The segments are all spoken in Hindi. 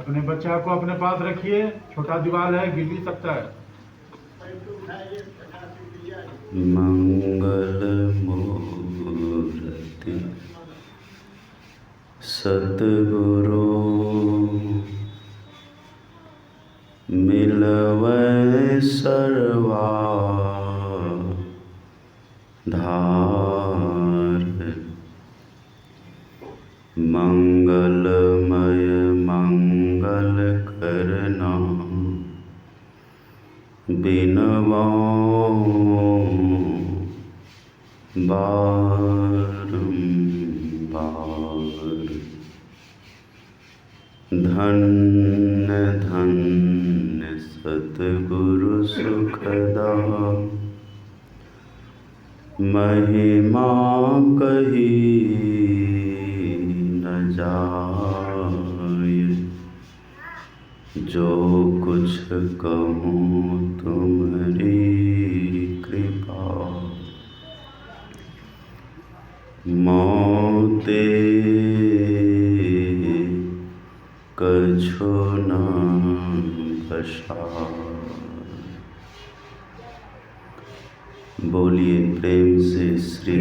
अपने बच्चा को अपने पास रखिए, छोटा दीवार है, गिर भी सकता है। मंगल मूर्ति सतगुरु मिलवै सर्वा धार। मंगलमय मंगल करना बिनवाऊं बारंबार। धन्य धन्य सतगुरु सुखदा महिमा कही न जाय। जो कुछ कहूँ तुम्हारी कृपा मोते कछु न बसाय। बोलिए प्रेम से श्री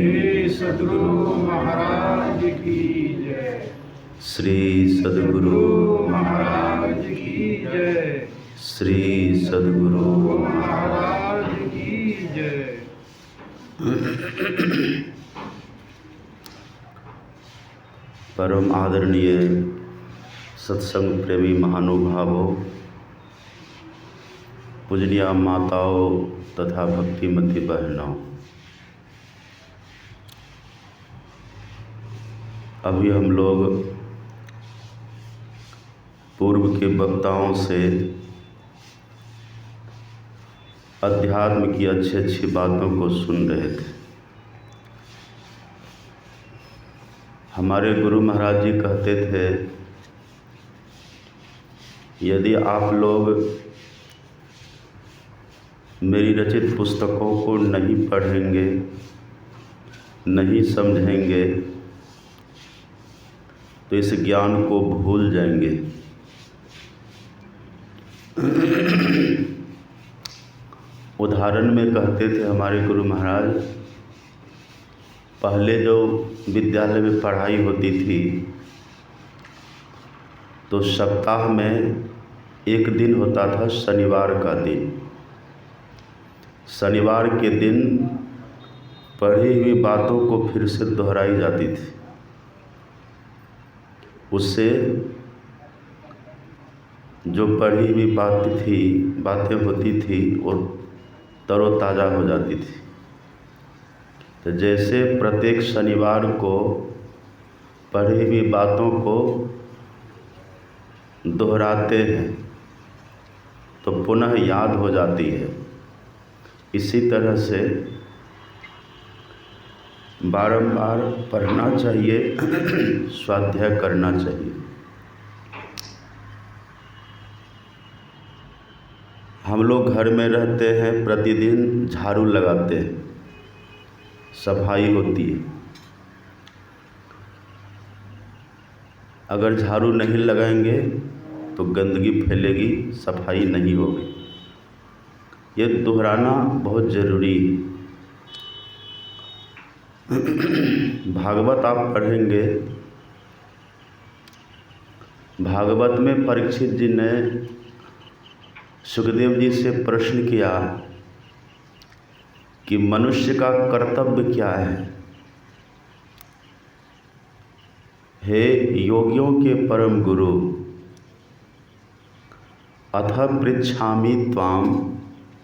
सद्गुरु महाराज की जय। श्री सद्गुरु महाराज की जय। श्री सद्गुरु महाराज की जय। परम आदरणीय सत्संग प्रेमी महानुभावों, पूजनीय माताओं तथा भक्तिमती बहनों, अभी हम लोग पूर्व के वक्ताओं से अध्यात्म की अच्छी अच्छी बातों को सुन रहे थे। हमारे गुरु महाराज जी कहते थे, यदि आप लोग मेरी रचित पुस्तकों को नहीं पढ़ेंगे, नहीं समझेंगे, तो इस ज्ञान को भूल जाएंगे। उदाहरण में कहते थे हमारे गुरु महाराज, पहले जो विद्यालय में पढ़ाई होती थी तो सप्ताह में एक दिन होता था, शनिवार का दिन। शनिवार के दिन पढ़ी हुई बातों को फिर से दोहराई जाती थी। उससे जो पढ़ी हुई बातें होती थी वो तरोताज़ा हो जाती थी। तो जैसे प्रत्येक शनिवार को पढ़ी हुई बातों को दोहराते हैं तो पुनः याद हो जाती है, इसी तरह से बारंबार पढ़ना चाहिए, स्वाध्याय करना चाहिए। हम लोग घर में रहते हैं, प्रतिदिन झाड़ू लगाते हैं, सफाई होती है। अगर झाड़ू नहीं लगाएंगे तो गंदगी फैलेगी, सफाई नहीं होगी। ये दोहराना बहुत ज़रूरी है। भागवत आप पढ़ेंगे, भागवत में परीक्षित जी ने सुखदेव जी से प्रश्न किया कि मनुष्य का कर्तव्य क्या है। हे योगियों के परम गुरु, अथ पृच्छामि त्वां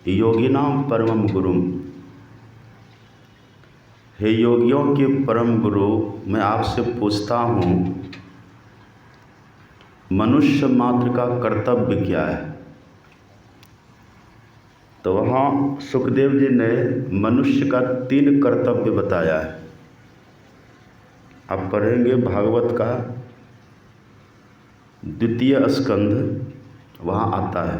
योगिनां परमं गुरुम। हे योगियों के परम गुरु, मैं आपसे पूछता हूँ, मनुष्य मात्र का कर्तव्य क्या है। तो वहाँ सुखदेव जी ने मनुष्य का 3 कर्तव्य बताया है। आप पढ़ेंगे भागवत का 2 स्कंध, वहाँ आता है।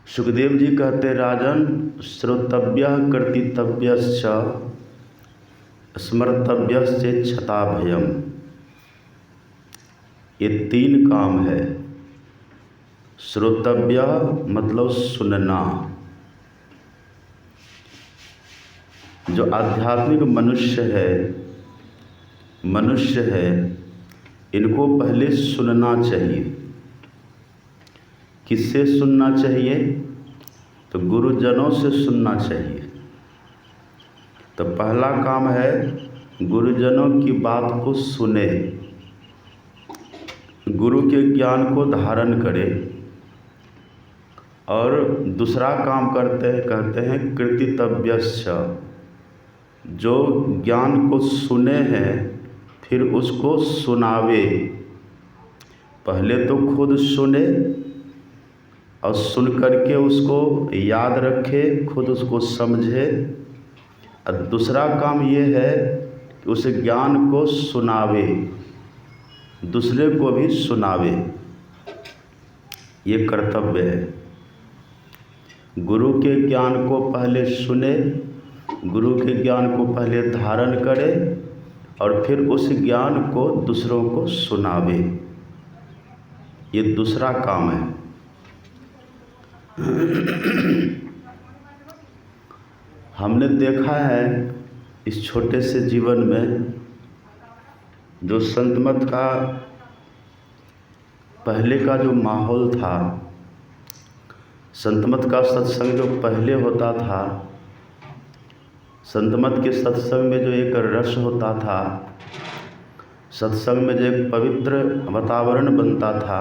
सुखदेव जी कहते, राजन श्रोतव्यः कर्तव्यश्च स्मर्तव्यश्च क्षता भयम्। ये 3 काम है। श्रोतव्य मतलब सुनना। जो आध्यात्मिक मनुष्य है, इनको पहले सुनना चाहिए। किससे सुनना चाहिए? तो गुरुजनों से सुनना चाहिए। तो पहला काम है गुरुजनों की बात को सुने, गुरु के ज्ञान को धारण करे। और दूसरा काम कहते हैं कृतितव्यश्च। जो ज्ञान को सुने हैं फिर उसको सुनावे। पहले तो खुद सुने और सुन करके उसको याद रखे, खुद उसको समझे। और दूसरा काम ये है कि उस ज्ञान को सुनावे, दूसरे को भी सुनावे। ये कर्तव्य है। गुरु के ज्ञान को पहले सुने, गुरु के ज्ञान को पहले धारण करे और फिर उस ज्ञान को दूसरों को सुनावे। ये दूसरा काम है। हमने देखा है इस छोटे से जीवन में, जो संत मत का पहले का जो माहौल था, संत मत का सत्संग जो पहले होता था, संत मत के सत्संग में जो एक रस होता था, सत्संग में जो एक पवित्र वातावरण बनता था,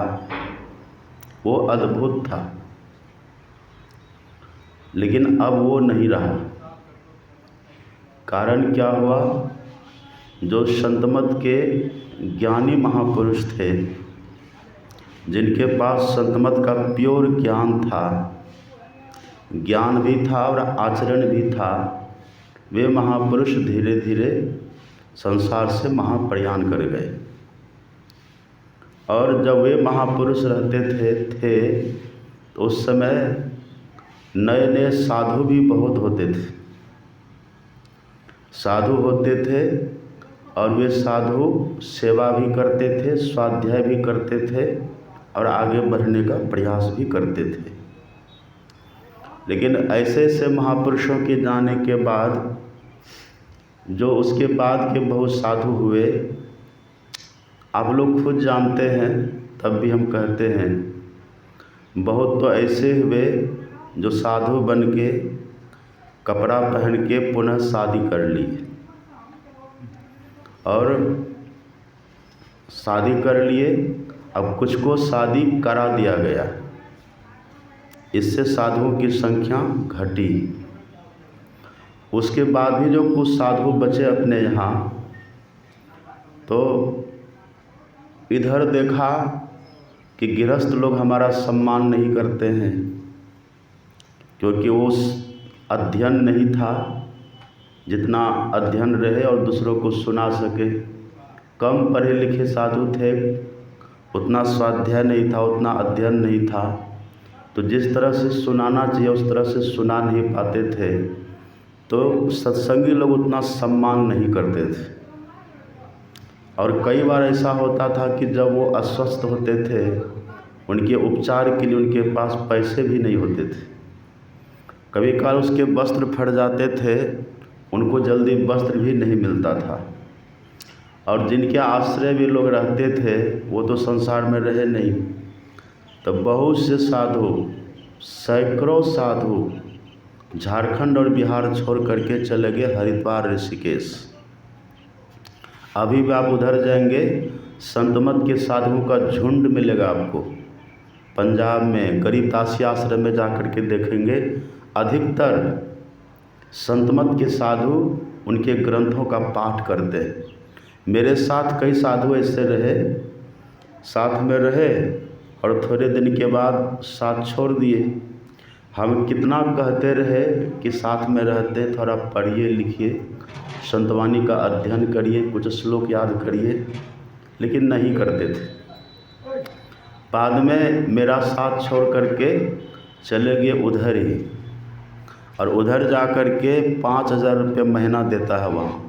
वो अद्भुत था। लेकिन अब वो नहीं रहा। कारण क्या हुआ? जो संत मत के ज्ञानी महापुरुष थे, जिनके पास संत मत का प्योर ज्ञान था, ज्ञान भी था और आचरण भी था, वे महापुरुष धीरे धीरे संसार से महाप्रयाण कर गए। और जब वे महापुरुष रहते थे तो उस समय नए नए साधु भी बहुत होते थे। साधु होते थे और वे साधु सेवा भी करते थे, स्वाध्याय भी करते थे और आगे बढ़ने का प्रयास भी करते थे। लेकिन ऐसे ऐसे महापुरुषों के जाने के बाद, जो उसके बाद के बहुत साधु हुए, आप लोग खुद जानते हैं, तब भी हम कहते हैं, बहुत तो ऐसे हुए जो साधु बन के कपड़ा पहन के पुनः शादी कर ली, और शादी कर लिए, अब कुछ को शादी करा दिया गया। इससे साधुओं की संख्या घटी। उसके बाद भी जो कुछ साधु बचे अपने यहाँ, तो इधर देखा कि गृहस्थ लोग हमारा सम्मान नहीं करते हैं, क्योंकि वो अध्ययन नहीं था। जितना अध्ययन रहे और दूसरों को सुना सके, कम पढ़े लिखे साधु थे, उतना स्वाध्याय नहीं था, उतना अध्ययन नहीं था, तो जिस तरह से सुनाना चाहिए उस तरह से सुना नहीं पाते थे, तो सत्संगी लोग उतना सम्मान नहीं करते थे। और कई बार ऐसा होता था कि जब वो अस्वस्थ होते थे, उनके उपचार के लिए उनके पास पैसे भी नहीं होते थे। कभी काल उसके वस्त्र फट जाते थे, उनको जल्दी वस्त्र भी नहीं मिलता था। और जिनके आश्रय भी लोग रहते थे, वो तो संसार में रहे नहीं। तो बहुत से साधु, सैकड़ों साधु झारखंड और बिहार छोड़ करके चले गए हरिद्वार, ऋषिकेश। अभी भी आप उधर जाएंगे, संत मत के साधुओं का झुंड मिलेगा आपको। पंजाब में गरीबदासी आश्रम में जाकर के देखेंगे, अधिकतर संत मत के साधु उनके ग्रंथों का पाठ करते हैं। मेरे साथ कई साधु ऐसे रहे, साथ में रहे और थोड़े दिन के बाद साथ छोड़ दिए। हम कितना कहते रहे कि साथ में रहते, थोड़ा पढ़िए लिखिए, संतवाणी का अध्ययन करिए, कुछ श्लोक याद करिए, लेकिन नहीं करते थे। बाद में मेरा साथ छोड़ करके चले गए उधर ही, और उधर जा कर के 5,000 रुपये महीना देता है वहाँ।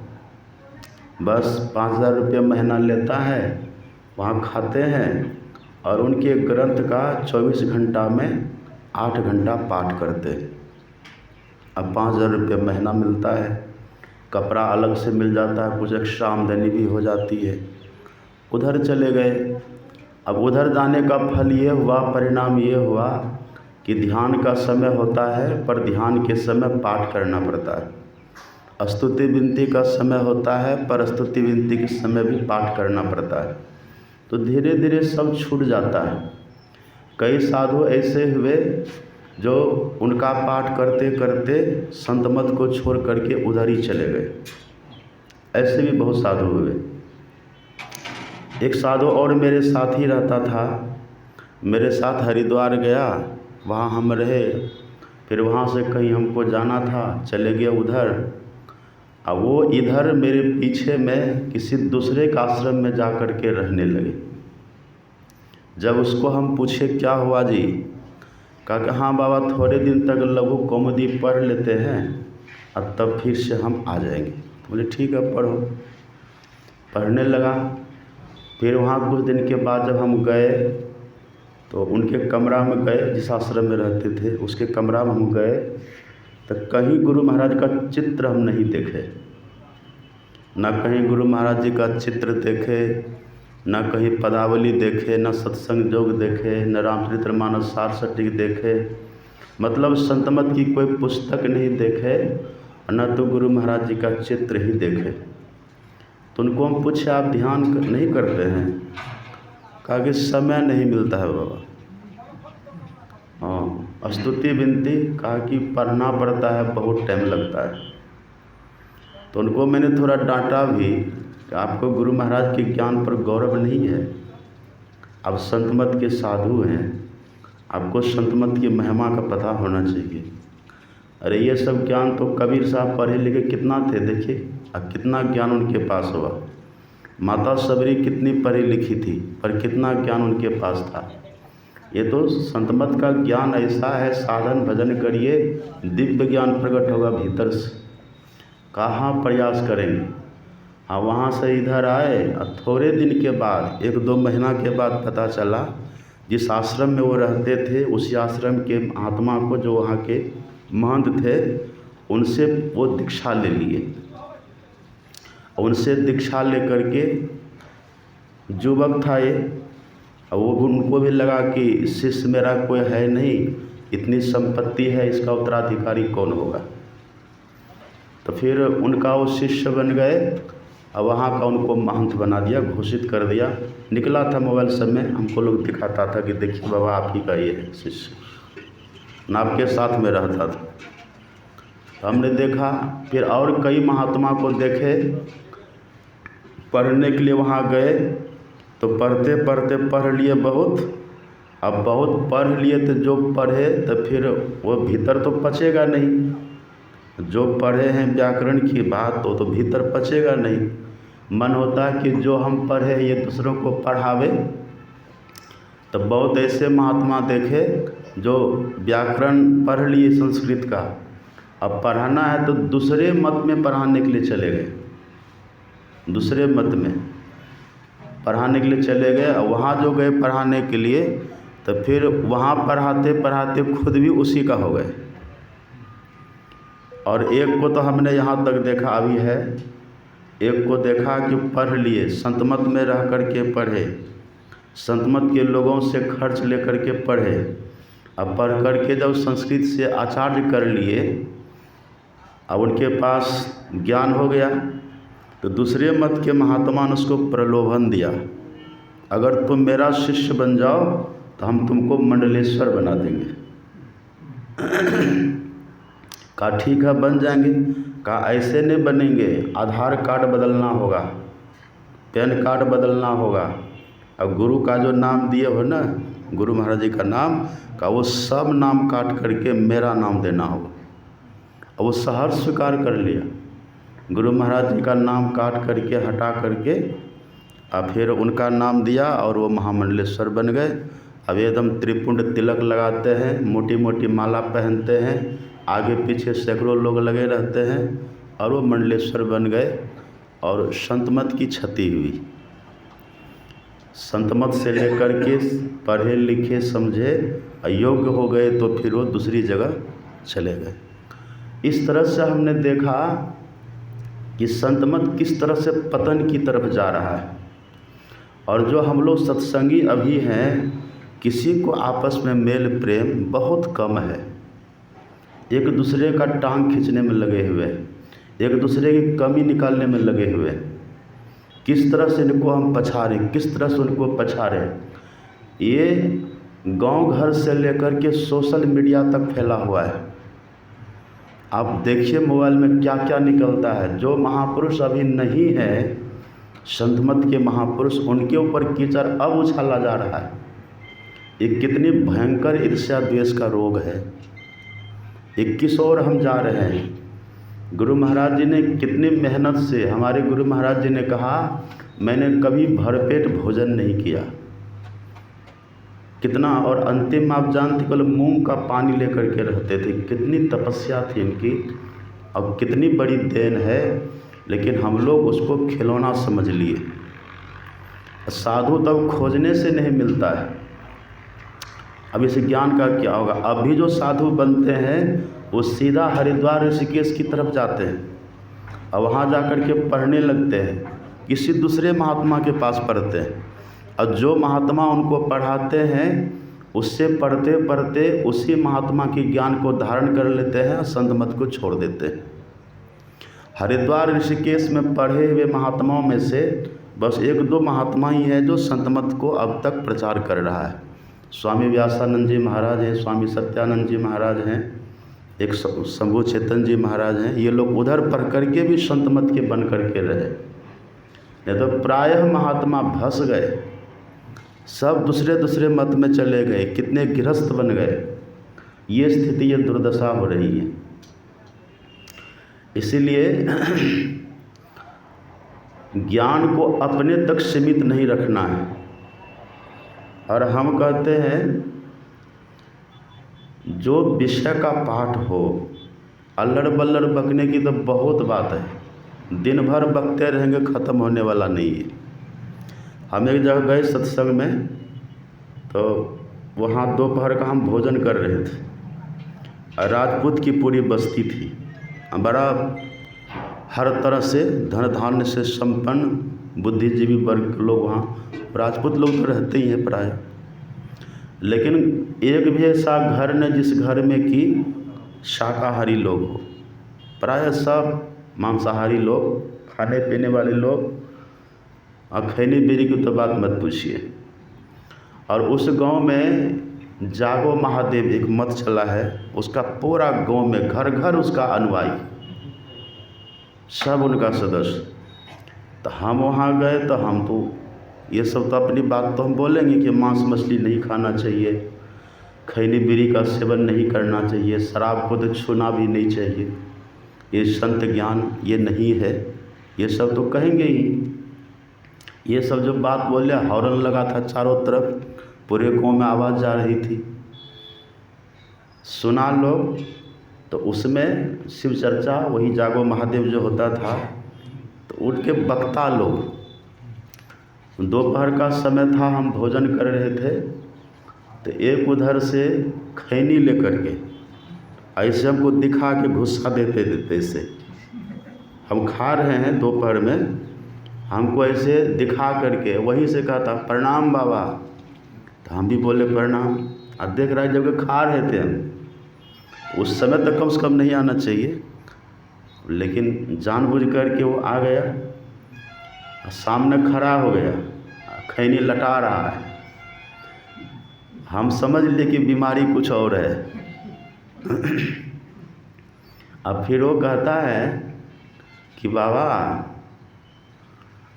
बस 5,000 रुपये महीना लेता है वहाँ खाते हैं और उनके ग्रंथ का 24 घंटा में 8 घंटा पाठ करते हैं। अब 5,000 रुपये महीना मिलता है, कपड़ा अलग से मिल जाता है, कुछ एक्स्ट्रा आमदनी भी हो जाती है। उधर चले गए। अब उधर जाने का फल ये हुआ, परिणाम ये हुआ कि ध्यान का समय होता है, पर ध्यान के समय पाठ करना पड़ता है। स्तुति विनती का समय होता है, पर स्तुति विनती के समय भी पाठ करना पड़ता है। तो धीरे धीरे सब छूट जाता है। कई साधु ऐसे हुए जो उनका पाठ करते करते संत मत को छोड़ करके उधर ही चले गए। ऐसे भी बहुत साधु हुए। एक साधु और मेरे साथ ही रहता था, मेरे साथ हरिद्वार गया, वहाँ हम रहे। फिर वहाँ से कहीं हमको जाना था, चले गए उधर। अब वो इधर मेरे पीछे में किसी दूसरे के आश्रम में जा कर के रहने लगे। जब उसको हम पूछे क्या हुआ जी, कहा कि हाँ बाबा, थोड़े दिन तक लघु कौमुदी पढ़ लेते हैं और तब फिर से हम आ जाएंगे। बोले ठीक है, पढ़ो। पढ़ने लगा। फिर वहाँ कुछ दिन के बाद जब हम गए तो उनके कमरा में गए, जिस आश्रम में रहते थे उसके कमरा में हम गए, तो कहीं गुरु महाराज का चित्र हम नहीं देखे। न कहीं गुरु महाराज जी का चित्र देखे, न कहीं पदावली देखे, न सत्संग योग देखे, न रामचरितमानस सार सटीक देखे, मतलब संतमत की कोई पुस्तक नहीं देखे, न तो गुरु महाराज जी का चित्र ही देखे। तो उनको हम पूछे आप ध्यान नहीं करते हैं? कहा कि समय नहीं मिलता है बाबा। हाँ, स्तुति विनती कहा कि पढ़ना पड़ता है, बहुत टाइम लगता है। तो उनको मैंने थोड़ा डांटा भी कि आपको गुरु महाराज के ज्ञान पर गौरव नहीं है, आप संतमत के साधु हैं, आपको संतमत की महिमा का पता होना चाहिए। अरे ये सब ज्ञान तो कबीर साहब पढ़े लिखे कितना थे, देखिए अब कितना ज्ञान उनके पास हुआ। माता सबरी कितनी पढ़ी लिखी थी, पर कितना ज्ञान उनके पास था। ये तो संतमत का ज्ञान ऐसा है, साधन भजन करिए, दिव्य ज्ञान प्रकट होगा भीतर से। कहाँ प्रयास करेंगे। हाँ, वहाँ से इधर आए और थोड़े दिन के बाद, 1-2 महीना के बाद पता चला जिस आश्रम में वो रहते थे उसी आश्रम के महात्मा को, जो वहाँ के महंत थे, उनसे वो दीक्षा ले लिए। उनसे दीक्षा लेकर के, युवक था ये, और वो उनको भी लगा कि शिष्य मेरा कोई है नहीं, इतनी संपत्ति है, इसका उत्तराधिकारी कौन होगा। तो फिर उनका वो शिष्य बन गए और वहाँ का उनको महंत बना दिया, घोषित कर दिया। निकला था मोबाइल सब में, हमको लोग दिखाता था कि देखिए बाबा आप ही का ये है शिष्य, ना आपके साथ में रहता था। तो हमने देखा, फिर और कई महात्मा को देखे, पढ़ने के लिए वहाँ गए। तो पढ़ते पढ़ते पढ़ लिए बहुत। अब बहुत पढ़ लिए तो जो पढ़े तो फिर वो भीतर तो पचेगा नहीं। जो पढ़े हैं व्याकरण की बात तो भीतर पचेगा नहीं। मन होता है कि जो हम पढ़े ये दूसरों को पढ़ावे। तो बहुत ऐसे महात्मा देखे जो व्याकरण पढ़ लिए संस्कृत का, अब पढ़ाना है तो दूसरे मत में पढ़ाने के लिए चले गए। दूसरे मत में पढ़ाने के लिए चले गए, और वहाँ जो गए पढ़ाने के लिए, तो फिर वहाँ पढ़ाते पढ़ाते खुद भी उसी का हो गए। और एक को तो हमने यहाँ तक देखा अभी है, एक को देखा कि पढ़ लिए, संतमत में रह कर के पढ़े, संतमत के लोगों से खर्च लेकर के पढ़े। अब पढ़ कर के जब संस्कृत से आचार्य कर लिए, अब उनके पास ज्ञान हो गया, तो दूसरे मत के महात्मा ने उसको प्रलोभन दिया, अगर तुम मेरा शिष्य बन जाओ तो हम तुमको मंडलेश्वर बना देंगे। कहा ठीक है बन जाएंगे। कहा ऐसे नहीं बनेंगे, आधार कार्ड बदलना होगा, पैन कार्ड बदलना होगा, अब गुरु का जो नाम दिए हो ना, गुरु महाराज जी का नाम, का वो सब नाम काट करके मेरा नाम देना होगा। अब वो सहर्ष स्वीकार कर लिया, गुरु महाराज जी का नाम काट करके हटा करके और फिर उनका नाम दिया और वो महामंडलेश्वर बन गए। अब एकदम त्रिपुंड तिलक लगाते हैं, मोटी मोटी माला पहनते हैं, आगे पीछे सैकड़ों लोग लगे रहते हैं, और वो मंडलेश्वर बन गए और संतमत की क्षति हुई। संत मत से लेकर के पढ़े लिखे समझे अयोग्य हो गए तो फिर वो दूसरी जगह चले गए। इस तरह से हमने देखा कि संत मत किस तरह से पतन की तरफ जा रहा है। और जो हम लोग सत्संगी अभी हैं, किसी को आपस में मेल प्रेम बहुत कम है, एक दूसरे का टांग खींचने में लगे हुए, एक दूसरे की कमी निकालने में लगे हुए, किस तरह से इनको हम पछाड़ें, किस तरह से उनको पछाड़ें। ये गांव घर से लेकर के सोशल मीडिया तक फैला हुआ है। आप देखिए मोबाइल में क्या क्या निकलता है। जो महापुरुष अभी नहीं है, संत मत के महापुरुष, उनके ऊपर कीचड़ अब उछाला जा रहा है। ये कितनी भयंकर ईर्ष्या द्वेष का रोग है। 21 और हम जा रहे हैं। गुरु महाराज जी ने कितनी मेहनत से, हमारे गुरु महाराज जी ने कहा, मैंने कभी भरपेट भोजन नहीं किया, कितना, और अंतिम आप जानते केवल मूंग का पानी लेकर के रहते थे। कितनी तपस्या थी इनकी और कितनी बड़ी देन है, लेकिन हम लोग उसको खिलौना समझ लिए। साधु तब खोजने से नहीं मिलता है। अब इस ज्ञान का क्या होगा। अभी जो साधु बनते हैं वो सीधा हरिद्वार ऋषिकेश की तरफ जाते हैं और वहाँ जाकर के पढ़ने लगते हैं, किसी दूसरे महात्मा के पास पढ़ते हैं, और जो महात्मा उनको पढ़ाते हैं उससे पढ़ते पढ़ते उसी महात्मा के ज्ञान को धारण कर लेते हैं और संत मत को छोड़ देते हैं। हरिद्वार ऋषिकेश में पढ़े हुए महात्माओं में से बस 1-2 महात्मा ही है जो संत मत को अब तक प्रचार कर रहा है। स्वामी व्यासानंद जी महाराज हैं, स्वामी सत्यानंद जी महाराज हैं, एक शंभू चेतन जी महाराज हैं। ये लोग उधर पढ़ करके भी संत मत के बन करके रहे, नहीं तो प्रायः महात्मा भस गए, सब दूसरे दूसरे मत में चले गए, कितने गृहस्थ बन गए। ये स्थिति, ये दुर्दशा हो रही है। इसीलिए ज्ञान को अपने तक सीमित नहीं रखना है। और हम कहते हैं जो विषय का पाठ हो, अल्लड़ बल्लड़ बकने की तो बहुत बात है, दिन भर बकते रहेंगे, ख़त्म होने वाला नहीं है। हम एक जगह गए सत्संग में, तो वहाँ दोपहर का हम भोजन कर रहे थे। राजपूत की पूरी बस्ती थी, बड़ा हर तरह से धन धान्य से संपन्न बुद्धिजीवी वर्ग के लोग, वहाँ राजपूत लोग तो रहते ही हैं प्राय। लेकिन एक भी ऐसा घर न जिस घर में कि शाकाहारी लोग हो, प्राय सब मांसाहारी लोग, खाने पीने वाले लोग, और खैनी बीड़ी की तो बात मत पूछिए। और उस गांव में जागो महादेव एक मत चला है, उसका पूरा गांव में घर घर उसका अनुयायी, सब उनका सदस्य। तो हम वहाँ गए तो हम तो ये सब तो अपनी बात तो हम बोलेंगे कि मांस मछली नहीं खाना चाहिए, खैनी बीड़ी का सेवन नहीं करना चाहिए, शराब को तो छूना भी नहीं चाहिए, ये संत ज्ञान ये नहीं है, ये सब तो कहेंगे ही। ये सब जो बात बोले, हॉर्न लगा था चारों तरफ, पूरे गांव में आवाज़ जा रही थी, सुना लोग। तो उसमें शिव चर्चा, वही जागो महादेव जो होता था, तो उठ के बक्ता लोग, दोपहर का समय था, हम भोजन कर रहे थे, तो एक उधर से खैनी लेकर के ऐसे हमको दिखा के गुस्सा देते से, हम खा रहे हैं दोपहर में, हमको ऐसे दिखा करके वहीं से कहा था प्रणाम बाबा। तो हम भी बोले प्रणाम। अब देख रहा है जब खा रहे थे हम, उस समय तक कम से कम नहीं आना चाहिए, लेकिन जानबूझ करके वो आ गया, सामने खड़ा हो गया, खैनी लटा रहा है। हम समझ लिए कि बीमारी कुछ और है। अब फिर वो कहता है कि बाबा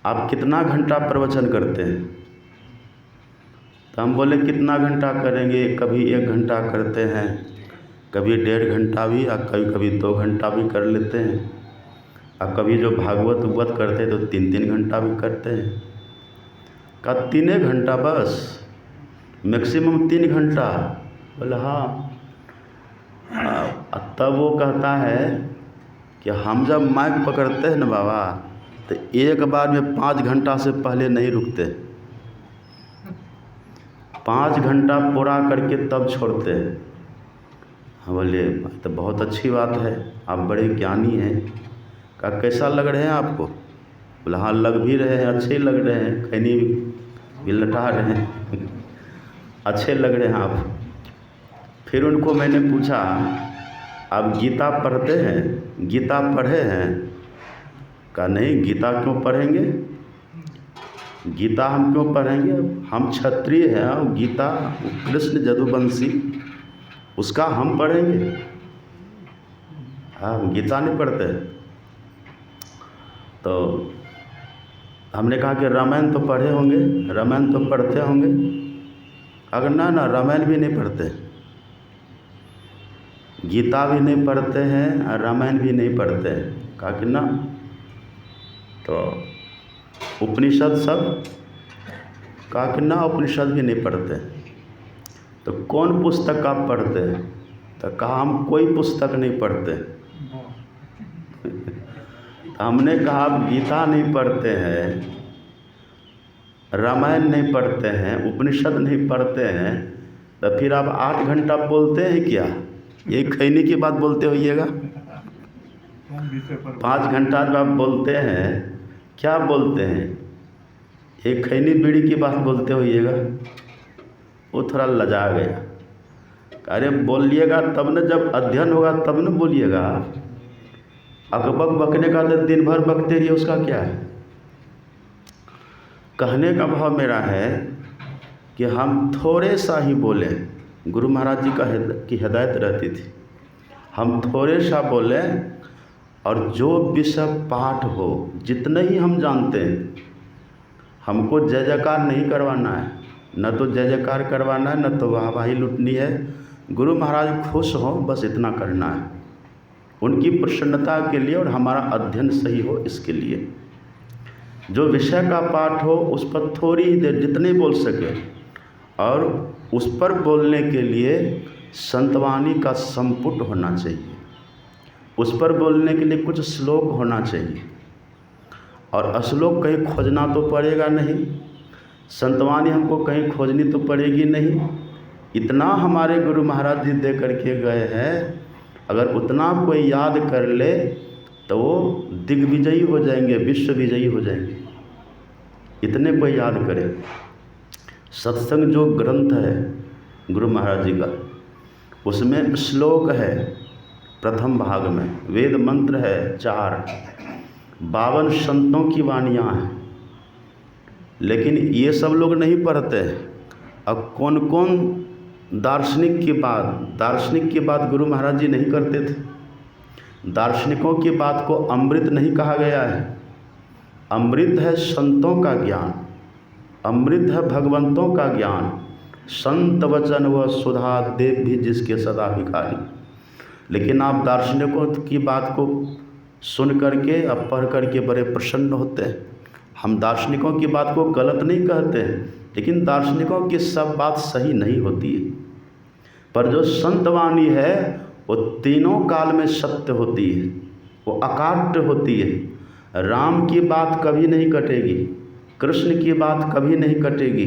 आप कितना घंटा प्रवचन करते हैं। तो हम बोले कितना घंटा करेंगे, कभी 1 घंटा करते हैं, कभी 1.5 घंटा भी, और कभी कभी 2 घंटा भी कर लेते हैं, और कभी जो भागवत उगवत करते हैं तो 3-3 घंटा भी करते हैं। का 3 घंटा बस, मैक्सिमम 3 घंटा। बोले हाँ। तब वो कहता है कि हम जब माइक पकड़ते हैं ना बाबा, तो एक बार में 5 घंटा से पहले नहीं रुकते। 5 घंटा पूरा करके तब छोड़ते हैं। हम बोले तो बहुत अच्छी बात है, आप बड़े ज्ञानी हैं। कहा कैसा लग रहे हैं आपको? बोला हाँ लग भी रहे हैं, अच्छे लग रहे हैं, खैनी भी लटा रहे हैं अच्छे लग रहे हैं आप। फिर उनको मैंने पूछा आप गीता पढ़ते हैं? गीता पढ़े हैं? कहा नहीं, गीता क्यों पढ़ेंगे, गीता हम क्यों पढ़ेंगे, हम क्षत्रिय हैं और गीता कृष्ण यदुवंशी उसका हम पढ़ेंगे, हम गीता नहीं पढ़ते। तो हमने कहा कि रामायण तो पढ़े होंगे, रामायण तो पढ़ते होंगे। अगर ना रामायण भी नहीं पढ़ते, गीता भी नहीं पढ़ते हैं और रामायण भी नहीं पढ़ते हैं। कहा कि ना, तो उपनिषद सब? कहा कि ना उपनिषद भी नहीं पढ़ते। तो कौन पुस्तक आप पढ़ते हैं? तो कहा हम कोई पुस्तक नहीं पढ़ते। तो हमने कहा आप गीता नहीं पढ़ते हैं, रामायण नहीं पढ़ते हैं, उपनिषद नहीं पढ़ते हैं, तो फिर आप 8 घंटा बोलते हैं क्या? ये खैनी की बात बोलते होइएगा। 5 घंटा जो आप बोलते हैं क्या बोलते हैं? एक खैनी बीड़ी की बात बोलते होइएगा। वो थोड़ा लजा गया। अरे बोलिएगा तब न, जब अध्ययन होगा तब न बोलिएगा। अकबक बकने का तो दिन भर बकते रहिए, उसका क्या है। कहने का भाव मेरा है कि हम थोड़े सा ही बोलें। गुरु महाराज जी की हिदायत रहती थी, हम थोड़े सा बोलें और जो विषय पाठ हो, जितने ही हम जानते हैं, हमको जय जयकार नहीं करवाना है, न तो जय जयकार करवाना है, न तो वाहवाही लुटनी है। गुरु महाराज खुश हों बस इतना करना है, उनकी प्रसन्नता के लिए और हमारा अध्ययन सही हो इसके लिए। जो विषय का पाठ हो उस पर थोड़ी ही देर जितने बोल सके, और उस पर बोलने के लिए संतवाणी का संपुट होना चाहिए, उस पर बोलने के लिए कुछ श्लोक होना चाहिए। और श्लोक कहीं खोजना तो पड़ेगा नहीं, संतवाणी हमको कहीं खोजनी तो पड़ेगी नहीं। इतना हमारे गुरु महाराज जी दे करके गए हैं, अगर उतना कोई याद कर ले तो वो दिग्विजयी हो जाएंगे, विश्व विजयी हो जाएंगे। इतने कोई याद करे। सत्संग जो ग्रंथ है गुरु महाराज जी का, उसमें श्लोक है प्रथम भाग में, वेद मंत्र है 4, 52 संतों की वाणियाँ हैं। लेकिन ये सब लोग नहीं पढ़ते। अब कौन कौन दार्शनिक की बात गुरु महाराज जी नहीं करते थे। दार्शनिकों की बात को अमृत नहीं कहा गया है। अमृत है संतों का ज्ञान, अमृत है भगवंतों का ज्ञान। संत वचन व सुधा देव भी जिसके सदा भिखारी। लेकिन आप दार्शनिकों की बात को सुन करके अब पढ़ करके बड़े प्रसन्न होते हैं। हम दार्शनिकों की बात को गलत नहीं कहते, लेकिन दार्शनिकों की सब बात सही नहीं होती है। पर जो संतवाणी है वो तीनों काल में सत्य होती है, वो अकाट्य होती है। राम की बात कभी नहीं कटेगी, कृष्ण की बात कभी नहीं कटेगी,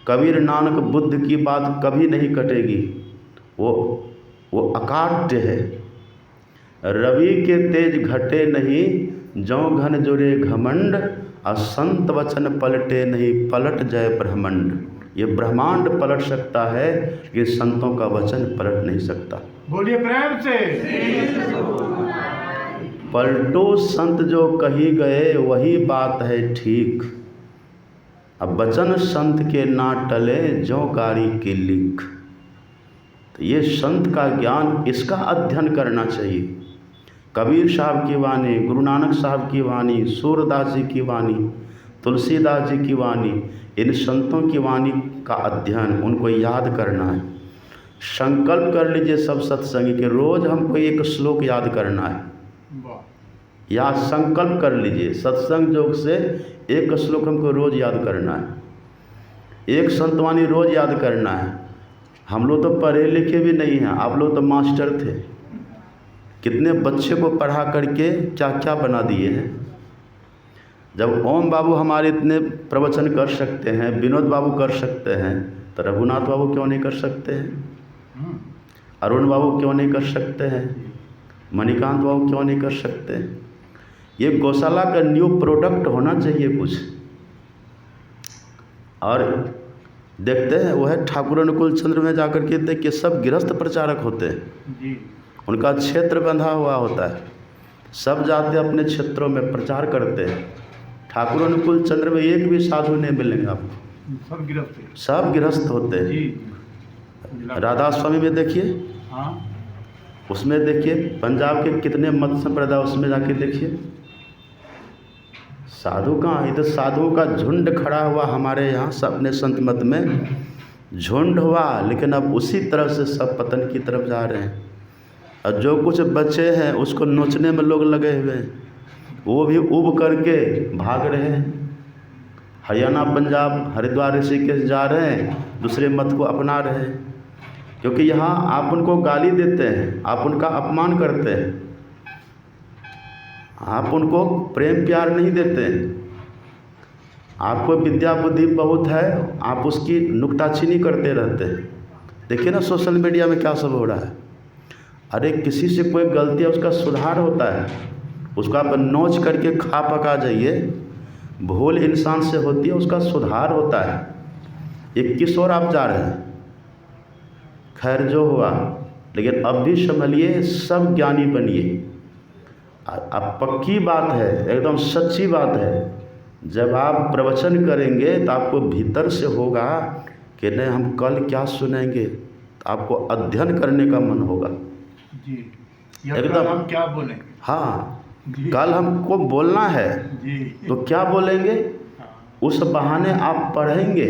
कबीर नानक बुद्ध की बात कभी नहीं कटेगी। वो अकाट्य है। रवि के तेज घटे नहीं, जौ घन जुरे घमंड, और संत वचन पलटे नहीं, पलट जाए ब्रह्मांड। ये ब्रह्मांड पलट सकता है, ये संतों का वचन पलट नहीं सकता। बोलिए प्रेम से। पलटो संत जो कही गए, वही बात है ठीक। अब वचन संत के ना टले, जो कारी की लिख। तो ये संत का ज्ञान, इसका अध्ययन करना चाहिए। कबीर साहब की वाणी, गुरु नानक साहब की वाणी, सूरदास जी की वाणी, तुलसीदास जी की वाणी, इन संतों की वाणी का अध्ययन, उनको याद करना है। संकल्प कर लीजिए सब सत्संगी के रोज़ हमको एक श्लोक याद करना है, या संकल्प कर लीजिए सत्संग योग से एक श्लोक हमको रोज़ याद करना है, एक संतवाणी रोज़ याद करना है। हम लोग तो पढ़े लिखे भी नहीं हैं, आप लोग तो मास्टर थे, कितने बच्चे को पढ़ा करके क्या क्या बना दिए हैं। जब ओम बाबू हमारे इतने प्रवचन कर सकते हैं, विनोद बाबू कर सकते हैं, तो रघुनाथ बाबू क्यों नहीं कर सकते हैं? अरुण बाबू क्यों नहीं कर सकते हैं? मणिकांत बाबू क्यों नहीं कर सकते हैं? ये गौशाला का न्यू प्रोडक्ट होना चाहिए कुछ। और देखते हैं वो है ठाकुर अनुकूल चंद्र में जाकर के देख के सब गृहस्थ प्रचारक होते हैं जी। उनका क्षेत्र बंधा हुआ होता है, सब जाते अपने क्षेत्रों में प्रचार करते हैं। ठाकुर अनुकूल चंद्र में एक भी साधु नहीं मिलेंगे आपको, सब गिरफ्त है। सब गृहस्थ होते हैं। जी। राधा स्वामी में देखिए, हाँ। उसमें देखिए पंजाब के कितने मत संप्रदाय, उसमें जाके देखिए साधु कहाँ, इधर साधुओं का झुंड खड़ा हुआ हमारे यहाँ सब अपने संत मत में झुंड हुआ, लेकिन अब उसी तरह से सब पतन की तरफ जा रहे हैं। और जो कुछ बच्चे हैं उसको नोचने में लोग लगे हुए हैं, वो भी उब करके भाग रहे हैं। हरियाणा, पंजाब, हरिद्वार, ऋषिकेश जा रहे हैं, दूसरे मत को अपना रहे हैं, क्योंकि यहाँ आप उनको गाली देते हैं, आप उनका अपमान करते हैं, आप उनको प्रेम प्यार नहीं देते हैं। आपको विद्या बुद्धि बहुत है, आप उसकी नुक्ताचीनी करते रहते हैं। देखिए ना सोशल मीडिया में क्या सब हो रहा है। अरे किसी से कोई गलती है उसका सुधार होता है, उसको आप नोच करके खा पका जाइए, भूल इंसान से होती है, उसका सुधार होता है। एक किस ओर आप जा रहे हैं? खैर जो हुआ, लेकिन अब भी संभलिए, सब ज्ञानी बनिए। अब पक्की बात है, एकदम सच्ची बात है, जब आप प्रवचन करेंगे तो आपको भीतर से होगा कि नहीं हम कल क्या सुनेंगे, तो आपको अध्ययन करने का मन होगा। जी। एकदम हम क्या बोलें? हाँ, कल हमको बोलना है जी। तो क्या बोलेंगे, उस बहाने आप पढ़ेंगे।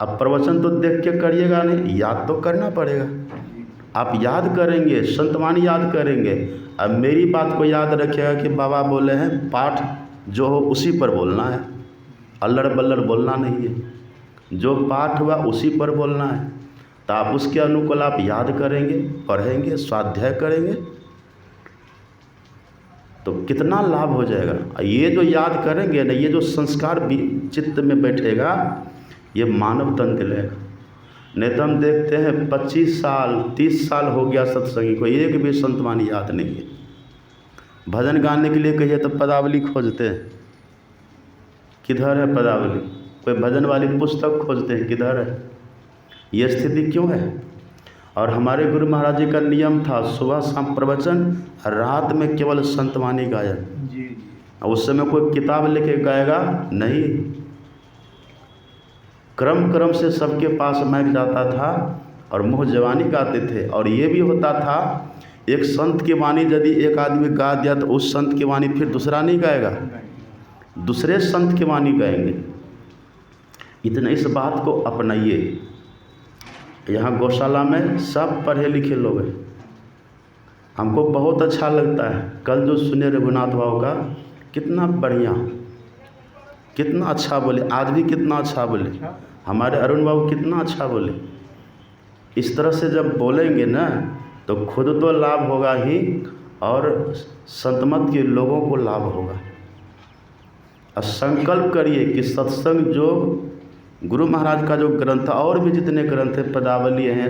अब प्रवचन तो देख के करिएगा नहीं, याद तो करना पड़ेगा। आप याद करेंगे, संतवाणी याद करेंगे। अब मेरी बात को याद रखिएगा कि बाबा बोले हैं पाठ जो हो उसी पर बोलना है, अल्लड़ बल्लड़ बोलना नहीं है। जो पाठ हुआ उसी पर बोलना है, तो आप उसके अनुकूल आप याद करेंगे, पढ़ेंगे, स्वाध्याय करेंगे तो कितना लाभ हो जाएगा। ये जो याद करेंगे ना, ये जो संस्कार भी चित्त में बैठेगा, ये मानव तन दिलेगा। नहीं तो हम देखते हैं 25 साल 30 साल हो गया सत्संगी को एक भी संतवाणी याद नहीं है। भजन गाने के लिए कहिए तो पदावली खोजते हैं, किधर है पदावली? कोई भजन वाली पुस्तक खोजते हैं, किधर है? ये स्थिति क्यों है? और हमारे गुरु महाराज जी का नियम था सुबह शाम प्रवचन, रात में केवल संतवाणी गायन। जी। उस समय कोई किताब लेके गाएगा नहीं, क्रम क्रम से सबके पास माइक जाता था और मुँह जवानी गाते थे। और ये भी होता था एक संत की वाणी यदि एक आदमी गा दिया तो उस संत की वाणी फिर दूसरा नहीं गाएगा, दूसरे संत की वाणी गाएंगे। इतना इस बात को अपनाइए। यहाँ गौशाला में सब पढ़े लिखे लोग हैं, हमको बहुत अच्छा लगता है। कल जो सुने रघुनाथ बाबू का, कितना बढ़िया, कितना अच्छा बोले, आज भी कितना अच्छा बोले। हमारे अरुण बाबू कितना अच्छा बोले। इस तरह से जब बोलेंगे ना तो खुद तो लाभ होगा ही, और संतमत के लोगों को लाभ होगा। और संकल्प करिए कि सत्संग जो गुरु महाराज का जो ग्रंथ, और भी जितने ग्रंथ हैं, पदावली हैं,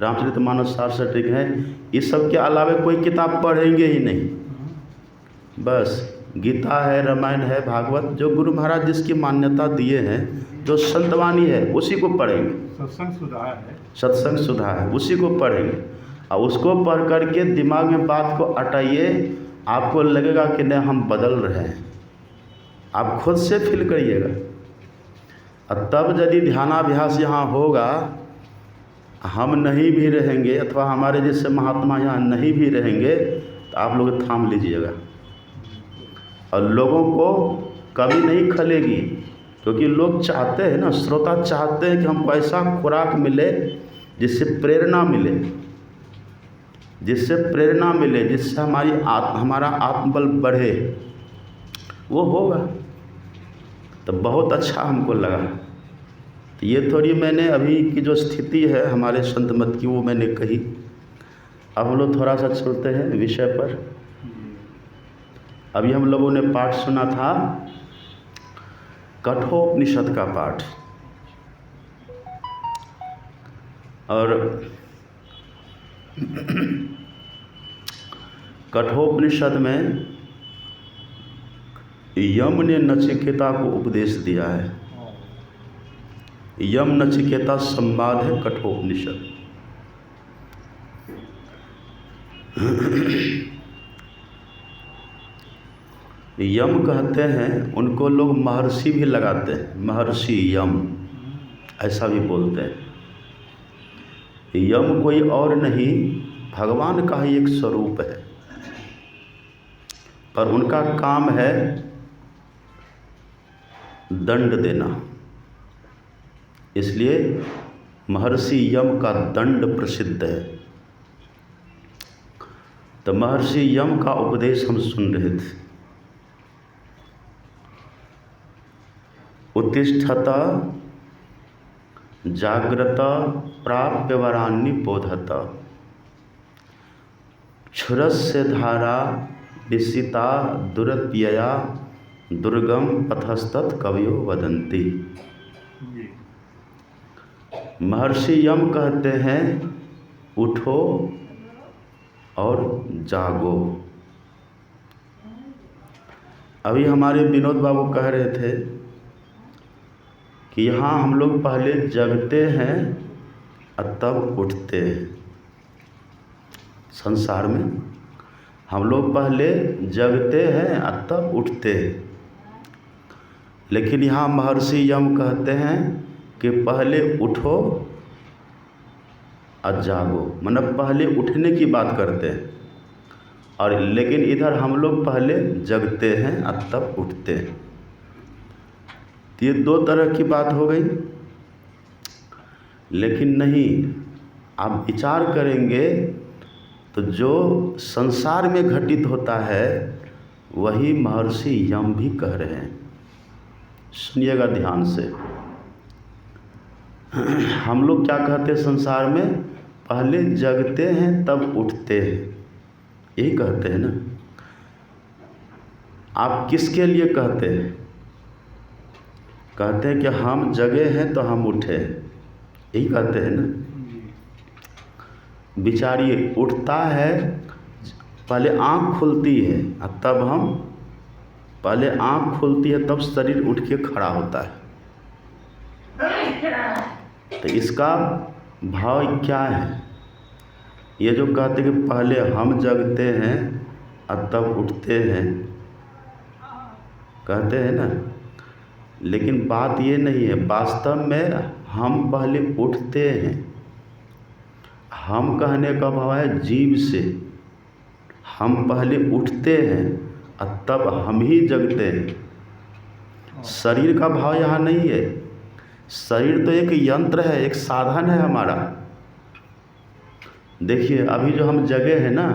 रामचरितमानस सारसठिक हैं, इस सब के अलावा कोई किताब पढ़ेंगे ही नहीं। बस गीता है, रामायण है, भागवत, जो गुरु महाराज जिसकी मान्यता दिए हैं, जो संतवाणी है, उसी को पढ़ेंगे। सत्संग सुधा है, सत्संग सुधा है, उसी को पढ़ेंगे। और उसको पढ़ करके दिमाग में बात को अटाइए, आपको लगेगा कि नहीं हम बदल रहे हैं, आप खुद से फील करिएगा। और तब यदि ध्यानाभ्यास यहाँ होगा, हम नहीं भी रहेंगे अथवा हमारे जैसे महात्मा यहाँ नहीं भी रहेंगे, तो आप लोग थाम लीजिएगा। और लोगों को कभी नहीं खलेगी, क्योंकि लोग चाहते हैं ना, श्रोता चाहते हैं कि हमको ऐसा खुराक मिले जिससे प्रेरणा मिले, जिससे प्रेरणा मिले, जिससे हमारा आत्मबल बढ़े। वो होगा तो बहुत अच्छा हमको लगा। तो ये थोड़ी मैंने अभी की जो स्थिति है हमारे संत मत की, वो मैंने कही। अब हम लोग थोड़ा सा चलते हैं विषय पर। अभी हम लोगों ने पाठ सुना था कठोपनिषद का पाठ। और कठोपनिषद में यम ने नचिकेता को उपदेश दिया है। यम नचिकेता संवाद है कठोपनिषद। यम कहते हैं, उनको लोग महर्षि भी लगाते हैं, महर्षि यम ऐसा भी बोलते हैं। यम कोई और नहीं, भगवान का ही एक स्वरूप है, पर उनका काम है दंड देना। इसलिए महर्षि यम का दंड प्रसिद्ध है। तो महर्षि यम का उपदेश हम सुन रहे थे। उत्तिष्ठत जाग्रत प्राप्य वरान्नि बोधत क्षुरस्य धारा निशिता दुरत्यया दुर्गम पथस्तत् कवयो वदन्ति। महर्षि यम कहते हैं उठो और जागो। अभी हमारे विनोद बाबू कह रहे थे कि यहाँ हम लोग पहले जगते हैं और तब उठते हैं। संसार में हम लोग पहले जगते हैं और तब उठते हैं, लेकिन यहाँ महर्षि यम कहते हैं कि पहले उठो और जागो, मतलब पहले उठने की बात करते हैं। और लेकिन इधर हम लोग पहले जगते हैं और तब उठते हैं। ये दो तरह की बात हो गई। लेकिन नहीं, आप विचार करेंगे तो जो संसार में घटित होता है वही महर्षि यम भी कह रहे हैं। सुनिएगा ध्यान से। हम लोग क्या कहते हैं संसार में, पहले जगते हैं तब उठते हैं, यही कहते हैं ना। आप किसके लिए कहते हैं? कहते हैं कि हम जगे हैं तो हम उठे, यही कहते हैं ना। बिचारिए, उठता है, पहले आँख खुलती है और तब हम, पहले आँख खुलती है तब शरीर उठ के खड़ा होता है। तो इसका भाव क्या है? ये जो कहते हैं कि पहले हम जगते हैं और तब उठते हैं, कहते हैं ना, लेकिन बात ये नहीं है। वास्तव में हम पहले उठते हैं। हम कहने का भाव है जीव से। हम पहले उठते हैं और तब हम ही जगते हैं। शरीर का भाव यहाँ नहीं है। शरीर तो एक यंत्र है, एक साधन है हमारा। देखिए, अभी जो हम जगे हैं ना,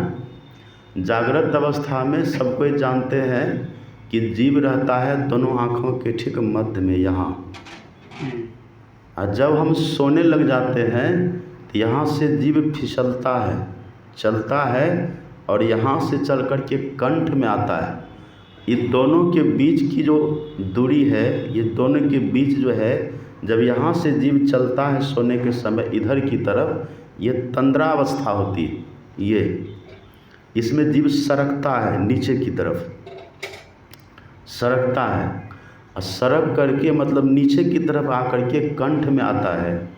जागृत अवस्था में सब कोई जानते हैं कि जीव रहता है दोनों आँखों के ठीक मध्य में, यहाँ। और जब हम सोने लग जाते हैं तो यहाँ से जीव फिसलता है, चलता है और यहाँ से चल कर के कंठ में आता है। ये दोनों के बीच की जो दूरी है, ये दोनों के बीच जो है, जब यहाँ से जीव चलता है सोने के समय इधर की तरफ, ये तंद्रावस्था होती है। ये इसमें जीव सरकता है, नीचे की तरफ सरकता है। और सरक करके मतलब नीचे की तरफ आकर के कंठ में आता है,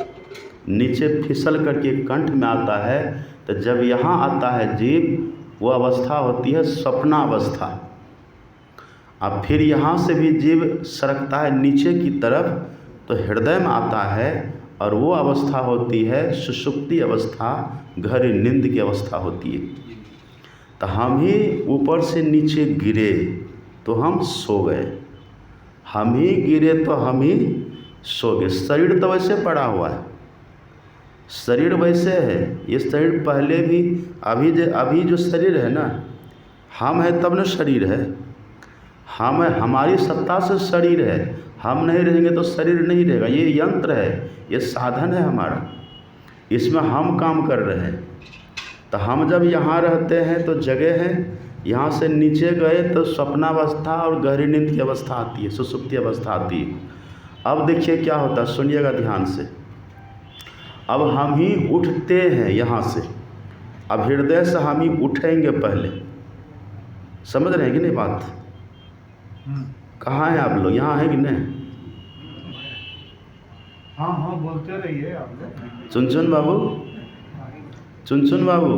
नीचे फिसल करके कंठ में आता है। तो जब यहाँ आता है जीव, वो अवस्था होती है स्वप्नावस्था। अब फिर यहाँ से भी जीव सरकता है नीचे की तरफ, तो हृदय में आता है और वो अवस्था होती है सुषुप्ति अवस्था, गहरी नींद की अवस्था होती है। तो हम ही ऊपर से नीचे गिरे तो हम सो गए, हम ही गिरे तो हम ही सो गए। शरीर तो वैसे पड़ा हुआ है, शरीर वैसे है। ये शरीर पहले भी, अभी जो शरीर है ना, हम है तब न शरीर है। हम है, हमारी सत्ता से शरीर है। हम नहीं रहेंगे तो शरीर नहीं रहेगा। ये यंत्र है, ये साधन है हमारा, इसमें हम काम कर रहे हैं। तो हम जब यहाँ रहते हैं तो जगह है, यहाँ से नीचे गए तो स्वप्नावस्था और गहरी नींद की अवस्था आती है, सुषुप्ति अवस्था आती है। अब देखिए क्या होता है, सुनिएगा ध्यान से। अब हम ही उठते हैं यहाँ से, अब हृदय से हम ही उठेंगे पहले। समझ रहे हैं कि नहीं बात? कहाँ हैं आप लोग? यहाँ हैं कि नहीं? हाँ हाँ बोलते रहिए आप लोग। चुनचुन बाबू, चुनचुन बाबू,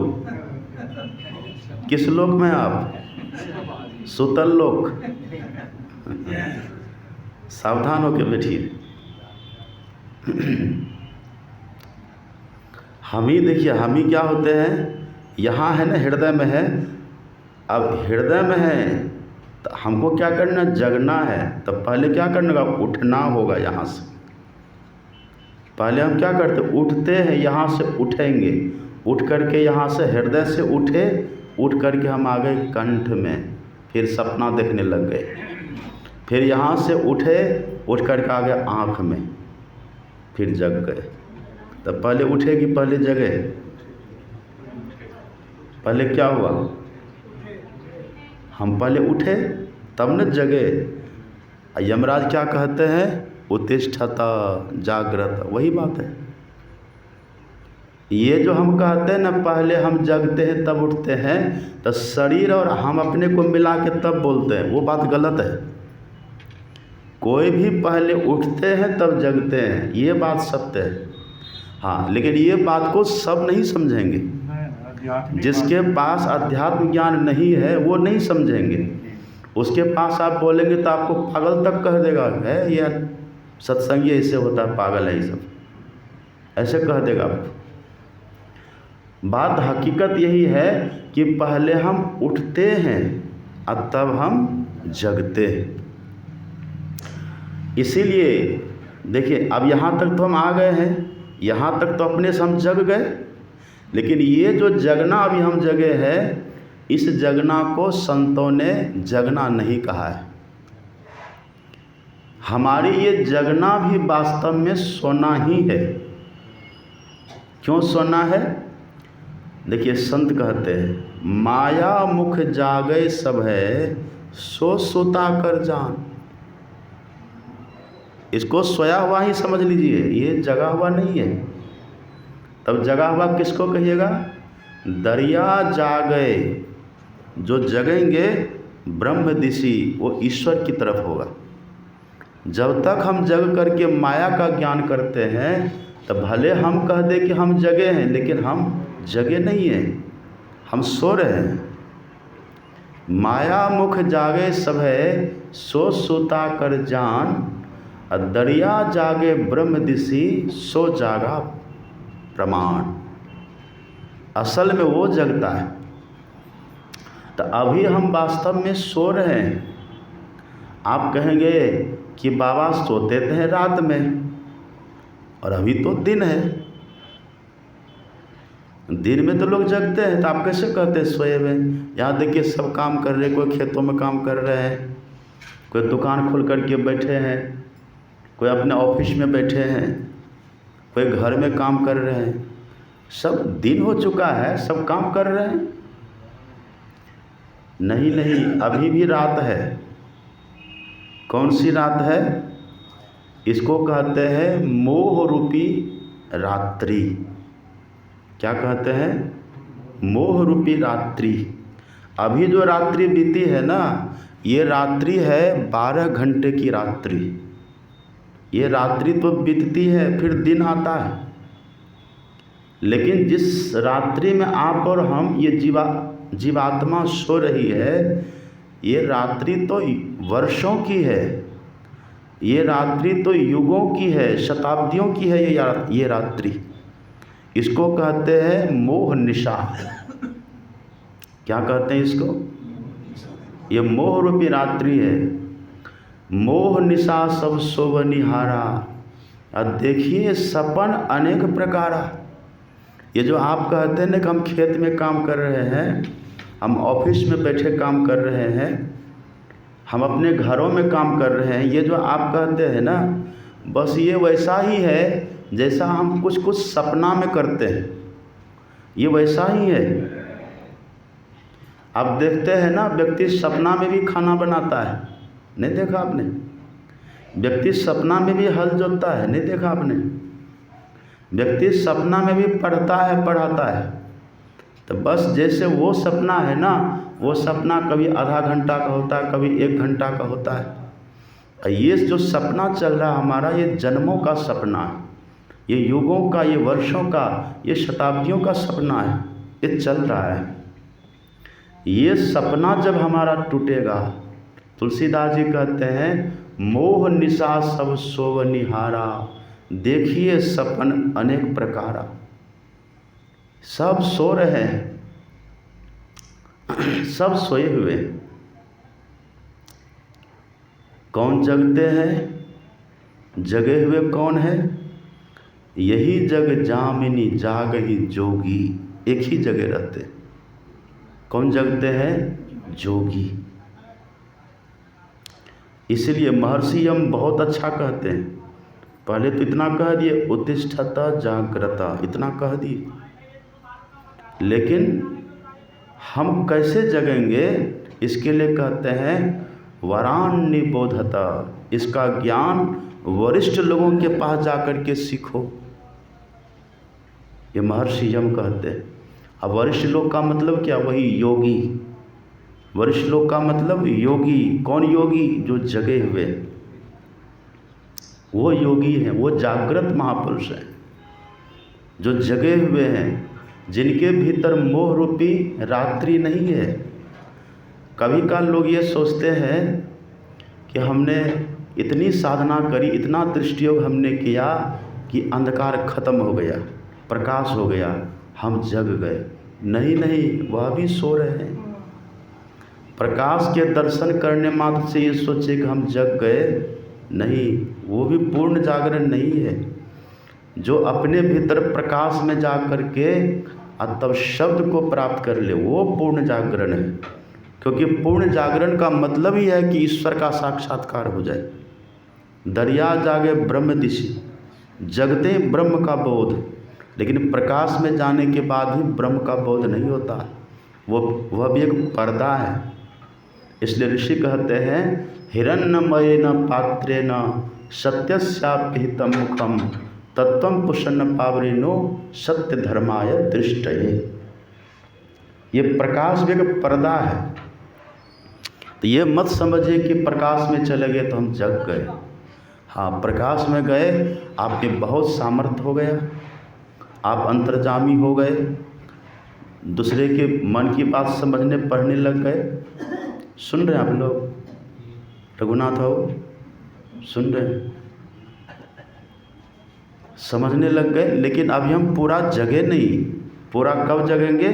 किस लोक में आप? सुतल लोक। सावधान होकर बैठिए। हम ही देखिए, हम ही क्या होते हैं, यहाँ है ना, हृदय में है। अब हृदय में है तो हमको क्या करना, जगना है। तो पहले क्या करना होगा, उठना होगा यहाँ से। पहले हम क्या करते, उठते हैं, यहाँ से उठेंगे, उठ करके यहाँ से हृदय से उठे, उठ करके हम आ गए कंठ में, फिर सपना देखने लग गए। फिर यहाँ से उठे, उठ करके आ गए आँख में, फिर जग गए। तो पहले उठे कि पहले जगे? पहले क्या हुआ, हम पहले उठे तब न जगे। यमराज क्या कहते हैं, उत्तिष्ठता जागृत, वही बात है। ये जो हम कहते हैं ना, पहले हम जगते हैं तब उठते हैं, तो शरीर और हम अपने को मिला के तब बोलते हैं, वो बात गलत है। कोई भी पहले उठते हैं तब जगते हैं, ये बात सत्य है। हाँ, लेकिन ये बात को सब नहीं समझेंगे। जिसके पास अध्यात्म ज्ञान नहीं है वो नहीं समझेंगे। उसके पास आप बोलेंगे तो आपको पागल तक कह देगा, है यार सत्संगी ऐसे होता है, पागल है ये सब, ऐसे कह देगा आपको। बात हकीकत यही है कि पहले हम उठते हैं और तब हम जगते हैं। इसीलिए देखिए, अब यहाँ तक तो हम आ गए हैं, यहाँ तक तो अपने से हम जग गए, लेकिन ये जो जगना अभी हम जगे हैं, इस जगना को संतों ने जगना नहीं कहा है। हमारी ये जगना भी वास्तव में सोना ही है। क्यों सोना है? देखिए, संत कहते हैं, माया मुख जागे सब है, सो सुता कर जान। इसको सोया हुआ ही समझ लीजिए, ये जगा हुआ नहीं है। तब जगा हुआ किसको कहिएगा? दरिया जागे, जो जगेंगे ब्रह्म दिशी, वो ईश्वर की तरफ होगा। जब तक हम जग करके माया का ज्ञान करते हैं, तो भले हम कह दे कि हम जगे हैं, लेकिन हम जगे नहीं हैं, हम सो रहे हैं। माया मुख जागे सब है, सो सुता कर जान, दरिया जागे ब्रह्म दिशी, सो जागा प्रमाण। असल में वो जगता है। तो अभी हम वास्तव में सो रहे हैं। आप कहेंगे कि बाबा सोते थे रात में, और अभी तो दिन है, दिन में तो लोग जगते हैं, तो आप कैसे कहते हैं सोए हुए? यहाँ देखिए, सब काम कर रहे हैं, कोई खेतों में काम कर रहे हैं, कोई दुकान खोल करके बैठे हैं, कोई अपने ऑफिस में बैठे हैं, कोई घर में काम कर रहे हैं। सब दिन हो चुका है, सब काम कर रहे हैं। नहीं नहीं, अभी भी रात है। कौन सी रात है? इसको कहते हैं मोह रूपी रात्रि। क्या कहते हैं? मोह रूपी रात्रि। अभी जो रात्रि बीती है ना, ये रात्रि है 12 घंटे की रात्रि। ये रात्रि तो बीतती है, फिर दिन आता है। लेकिन जिस रात्रि में आप और हम, ये जीवात्मा सो रही है, ये रात्रि तो वर्षों की है, ये रात्रि तो युगों की है, शताब्दियों की है ये रात्रि। इसको कहते हैं मोह निशा। क्या कहते हैं इसको? ये मोह रूपी रात्रि है। मोह निशा सब शोभ निहारा। अब देखिए, सपन अनेक प्रकारा। ये जो आप कहते हैं ना कि हम खेत में काम कर रहे हैं, हम ऑफिस में बैठे काम कर रहे हैं, हम अपने घरों में काम कर रहे हैं, ये जो आप कहते हैं ना, बस ये वैसा ही है जैसा हम कुछ कुछ सपना में करते हैं। ये वैसा ही है। आप देखते हैं ना, व्यक्ति सपना में भी खाना बनाता है, नहीं देखा आपने? व्यक्ति सपना में भी हल जोतता है, नहीं देखा आपने? व्यक्ति सपना में भी पढ़ता है पढ़ाता है, तो बस जैसे वो सपना है ना, वो सपना कभी आधा घंटा का होता है, कभी 1 घंटा का होता है। ये जो सपना चल रहा है हमारा, ये जन्मों का सपना है, ये युगों का, ये वर्षों का, ये शताब्दियों का सपना है, ये चल रहा है। ये सपना जब हमारा टूटेगा, तुलसीदास जी कहते हैं, मोह निशा सब सोव निहारा, देखिए सपन अनेक प्रकारा। सब सो रहे हैं, सब सोए हुए, कौन जगते हैं? जगे हुए कौन है? यही जग जामिनी जाग ही जोगी, एक ही जगह रहते। कौन जगते हैं? जोगी। इसलिए महर्षि यम बहुत अच्छा कहते हैं, पहले तो इतना कह दिए उत्तिष्ठता जागृता, इतना कह दिए, लेकिन हम कैसे जगेंगे इसके लिए कहते हैं वरान निबोधता। इसका ज्ञान वरिष्ठ लोगों के पास जाकर के सीखो, ये महर्षि यम कहते हैं। अब वरिष्ठ लोग का मतलब क्या? वही योगी। वरिष्ठ लोग का मतलब योगी। कौन योगी? जो जगे हुए, वो योगी हैं, वो जागृत महापुरुष हैं, जो जगे हुए हैं, जिनके भीतर मोह रूपी रात्रि नहीं है। कभी काल लोग ये सोचते हैं कि हमने इतनी साधना करी, इतना दृष्टियोग हमने किया कि अंधकार खत्म हो गया, प्रकाश हो गया, हम जग गए। नहीं नहीं, वह भी सो रहे हैं। प्रकाश के दर्शन करने मात्र से ये सोचे कि हम जग गए, नहीं, वो भी पूर्ण जागरण नहीं है। जो अपने भीतर प्रकाश में जा कर के तब शब्द को प्राप्त कर ले, वो पूर्ण जागरण है। क्योंकि पूर्ण जागरण का मतलब ही है कि ईश्वर का साक्षात्कार हो जाए। दरिया जागे ब्रह्म दिशि, जगते ब्रह्म का बोध, लेकिन प्रकाश में जाने के बाद ही ब्रह्म का बोध नहीं होता, वह भी एक पर्दा है। इसलिए ऋषि कहते हैं, हिरण्यमयेन पात्रेण सत्यस्यापिहितं मुखम तत्वं पुष्ण पावरिनो सत्य धर्माय दृष्टये। ये प्रकाश भी एक पर्दा है। तो ये मत समझिए कि प्रकाश में चले गए तो हम जग गए। हाँ, प्रकाश में गए, आप में बहुत सामर्थ्य हो गया, आप अंतर्जामी हो गए, दूसरे के मन की बात समझने पढ़ने लग गए। सुन रहे हैं आप लोग? रघुनाथ हो, सुन रहे हैं? समझने लग गए, लेकिन अभी हम पूरा जगे नहीं। पूरा कब जगेंगे?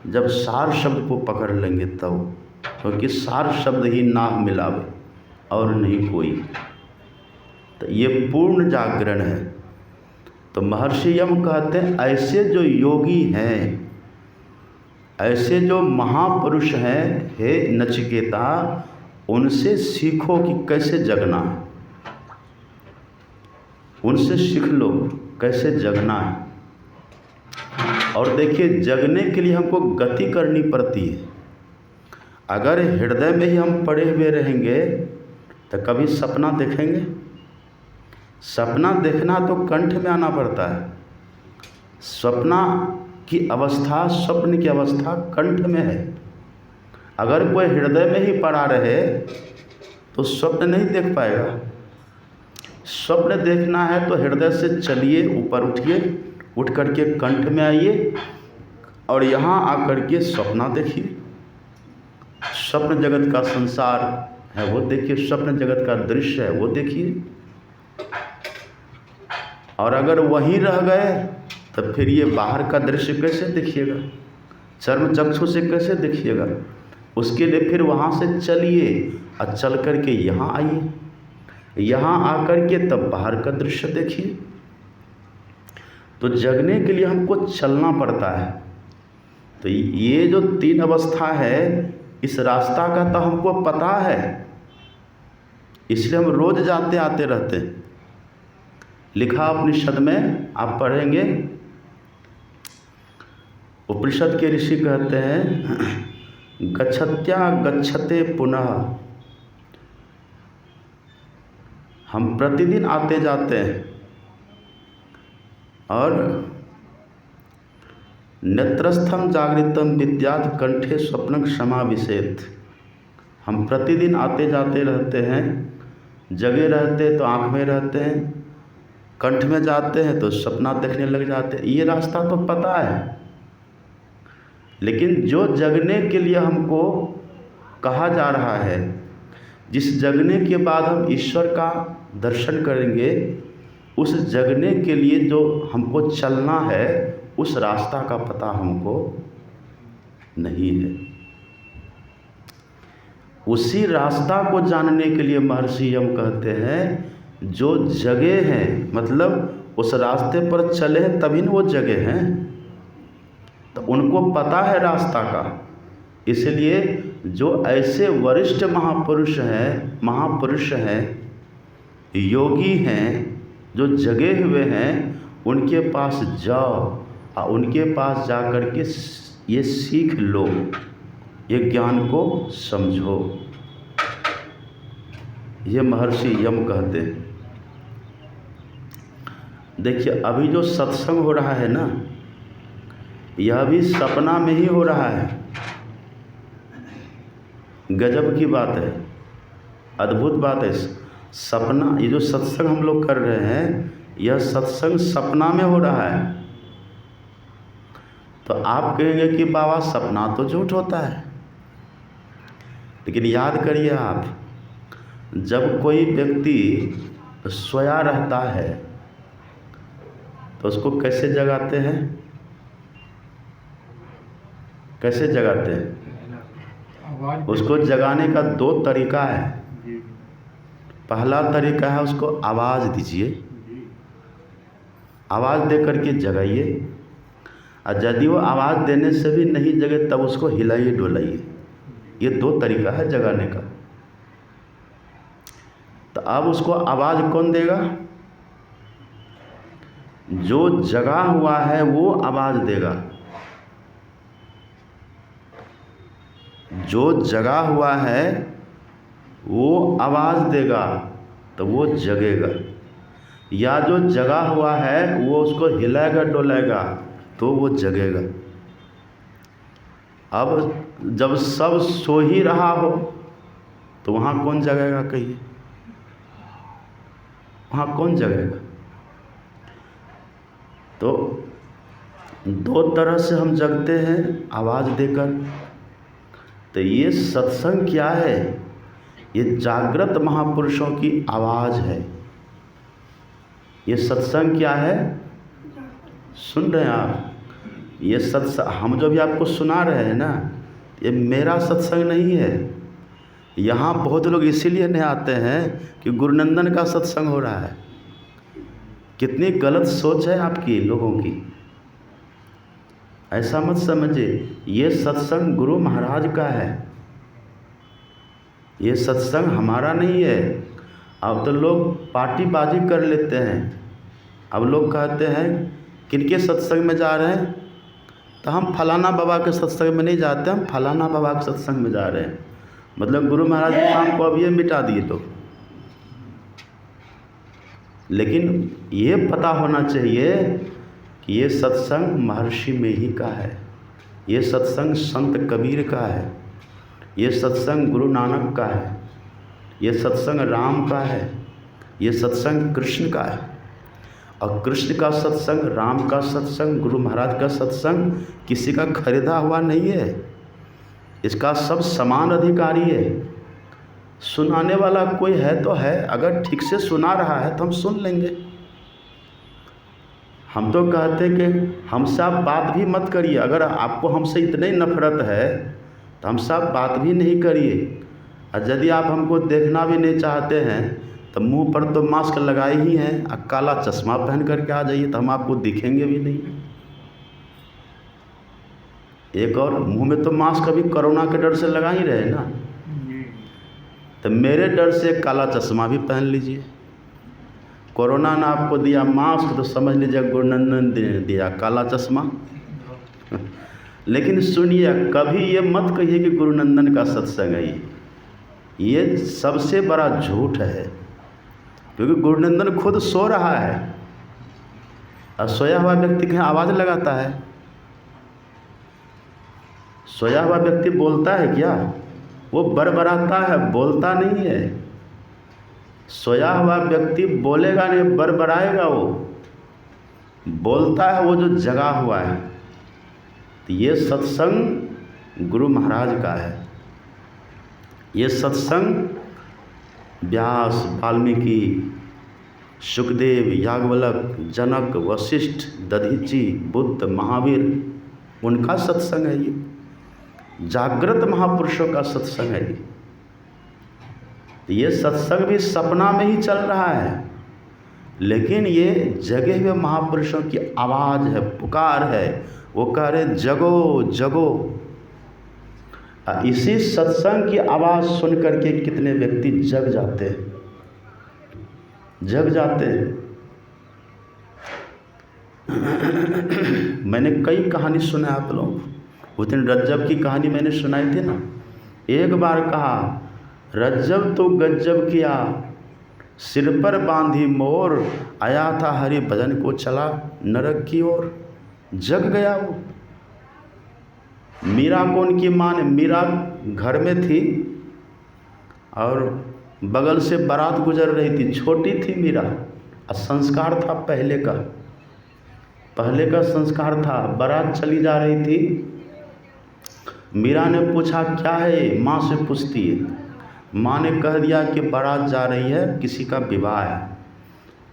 जब सार शब्द को पकड़ लेंगे तब, क्योंकि सार शब्द ही नाह मिलावे और नहीं कोई। तो ये पूर्ण जागरण है। तो महर्षि यम कहते हैं, ऐसे जो योगी हैं, ऐसे जो महापुरुष हैं, हे नचिकेता, उनसे सीखो कि कैसे जगना है। उनसे सीख लो कैसे जगना है। और देखिए, जगने के लिए हमको गति करनी पड़ती है। अगर हृदय में ही हम पड़े हुए रहेंगे तो कभी सपना देखेंगे? सपना देखना तो कंठ में आना पड़ता है। सपना की अवस्था, स्वप्न की अवस्था कंठ में है। अगर कोई हृदय में ही पड़ा रहे तो स्वप्न नहीं देख पाएगा। स्वप्न देखना है तो हृदय से चलिए, ऊपर उठिए, उठ करके कंठ में आइए और यहाँ आकर के सपना देखिए। स्वप्न जगत का संसार है वो देखिए, स्वप्न जगत का दृश्य है वो देखिए। और अगर वहीं रह गए तो फिर ये बाहर का दृश्य कैसे देखिएगा? चर्म चक्षु से कैसे देखिएगा? उसके लिए फिर वहाँ से चलिए और चल करके यहाँ आइए, यहाँ आकर के तब बाहर का दृश्य देखिए। तो जगने के लिए हमको चलना पड़ता है। तो ये जो 3 अवस्था है, इस रास्ता का तो हमको पता है, इसलिए हम रोज जाते आते रहते हैं। लिखा उपनिषद में, आप पढ़ेंगे, उपनिषद के ऋषि कहते हैं, गच्छत्या गच्छते पुनः। हम प्रतिदिन आते जाते हैं, और नेत्रस्थम जागृतम विद्यात कंठे स्वप्न क्षमा विषेत। हम प्रतिदिन आते जाते रहते हैं, जगे रहते तो आँख में रहते हैं, कंठ में जाते हैं तो सपना देखने लग जाते हैं। ये रास्ता तो पता है, लेकिन जो जगने के लिए हमको कहा जा रहा है, जिस जगने के बाद हम ईश्वर का दर्शन करेंगे, उस जगने के लिए जो हमको चलना है, उस रास्ता का पता हमको नहीं है। उसी रास्ता को जानने के लिए महर्षि यम कहते हैं, जो जगे हैं, मतलब उस रास्ते पर चले हैं तभी न वो जगे हैं, तो उनको पता है रास्ता का। इसलिए जो ऐसे वरिष्ठ महापुरुष हैं, योगी हैं, जो जगे हुए हैं, उनके पास जाओ और उनके पास जा कर के ये सीख लो, ये ज्ञान को समझो। ये महर्षि यम कहते हैं। देखिए, अभी जो सत्संग हो रहा है ना, यह भी सपना में ही हो रहा है। गजब की बात है, अद्भुत बात है। सपना, ये जो सत्संग हम लोग कर रहे हैं, यह सत्संग सपना में हो रहा है। तो आप कहेंगे कि बाबा सपना तो झूठ होता है, लेकिन याद करिए आप, जब कोई व्यक्ति सोया रहता है तो उसको कैसे जगाते हैं? कैसे जगाते हैं? उसको जगाने का दो तरीका है। पहला तरीका है, उसको आवाज़ दीजिए, आवाज़ दे करके जगाइए, और यदि वो आवाज़ देने से भी नहीं जगे तब उसको हिलाइए डुलाइए। ये दो तरीका है जगाने का। तो अब उसको आवाज़ कौन देगा? जो जगा हुआ है वो आवाज़ देगा। जो जगा हुआ है वो आवाज़ देगा तो वो जगेगा, या जो जगा हुआ है वो उसको हिलाएगा डोलाएगा तो वो जगेगा। अब जब सब सो ही रहा हो तो वहाँ कौन जगेगा? कहिए, वहाँ कौन जगेगा? तो दो तरह से हम जगते हैं, आवाज़ देकर। तो ये सत्संग क्या है? ये जागृत महापुरुषों की आवाज़ है। ये सत्संग क्या है? सुन रहे हैं आप? ये सत्संग हम जो भी आपको सुना रहे हैं ना, ये मेरा सत्संग नहीं है। यहाँ बहुत लोग इसीलिए नहीं आते हैं कि गुरुनंदन का सत्संग हो रहा है। कितनी गलत सोच है आपकी लोगों की। ऐसा मत समझिए, ये सत्संग गुरु महाराज का है, ये सत्संग हमारा नहीं है। अब तो लोग पार्टीबाजी कर लेते हैं। अब लोग कहते हैं किनके सत्संग में जा रहे हैं? तो हम फलाना बाबा के सत्संग में नहीं जाते, हम फलाना बाबा के सत्संग में जा रहे हैं। मतलब गुरु महाराज के नाम को अब ये मिटा दिए लोग। लेकिन ये पता होना चाहिए कि ये सत्संग महर्षि में ही का है, ये सत्संग संत कबीर का है, ये सत्संग गुरु नानक का है, ये सत्संग राम का है, ये सत्संग कृष्ण का है। और कृष्ण का सत्संग, राम का सत्संग, गुरु महाराज का सत्संग किसी का खरीदा हुआ नहीं है। इसका सब समान अधिकारी है। सुनाने वाला कोई है तो है, अगर ठीक से सुना रहा है तो हम सुन लेंगे। हम तो कहते कि हमसे आप बात भी मत करिए। अगर आपको हमसे इतनी नफरत है तो हमसे आप बात भी नहीं करिए। और यदि आप हमको देखना भी नहीं चाहते हैं तो मुंह पर तो मास्क लगाए ही हैं, और काला चश्मा पहन करके आ जाइए तो हम आपको दिखेंगे भी नहीं। एक और, मुंह में तो मास्क अभी कोरोना के डर से लगा ही रहे ना, तो मेरे डर से काला चश्मा भी पहन लीजिए। कोरोना ने आपको दिया मास्क तो समझ लीजिए गुरुनंदन ने दिया काला चश्मा। लेकिन सुनिए, कभी ये मत कहिए कि गुरुनंदन का सत्संग है। ये सबसे बड़ा झूठ है, क्योंकि गुरुनंदन खुद सो रहा है। और सोया हुआ व्यक्ति कहीं आवाज़ लगाता है? सोया हुआ व्यक्ति बोलता है क्या? वो बड़बड़ाता है, बोलता नहीं है। सोया हुआ व्यक्ति बोलेगा नहीं, बड़बड़ाएगा। वो बोलता है वो जो जगा हुआ है। तो ये सत्संग गुरु महाराज का है। ये सत्संग व्यास, वाल्मीकि, सुखदेव, याज्ञवल्क्य, जनक, वशिष्ठ, दधीची, बुद्ध, महावीर, उनका सत्संग है। ये जागृत महापुरुषों का सत्संग है। ये सत्संग भी सपना में ही चल रहा है, लेकिन ये जगे हुए महापुरुषों की आवाज़ है, पुकार है। वो कह रहे जगो जगो। इसी सत्संग की आवाज़ सुन करके कितने व्यक्ति जग जाते हैं, जग जाते हैं। मैंने कई कहानी सुना आप लोग। उस दिन रज्जब की कहानी मैंने सुनाई थी ना। एक बार कहा रज्जब तो गज्जब किया, सिर पर बांधी मोर, आया था हरि भजन को चला नरक की ओर। जग गया वो। मीरा को उनकी माँ ने, मीरा घर में थी और बगल से बारात गुजर रही थी। छोटी थी मीरा, संस्कार था पहले का संस्कार था। बारात चली जा रही थी। मीरा ने पूछा क्या है, माँ से पूछती है। माँ ने कह दिया कि बारात जा रही है, किसी का विवाह है।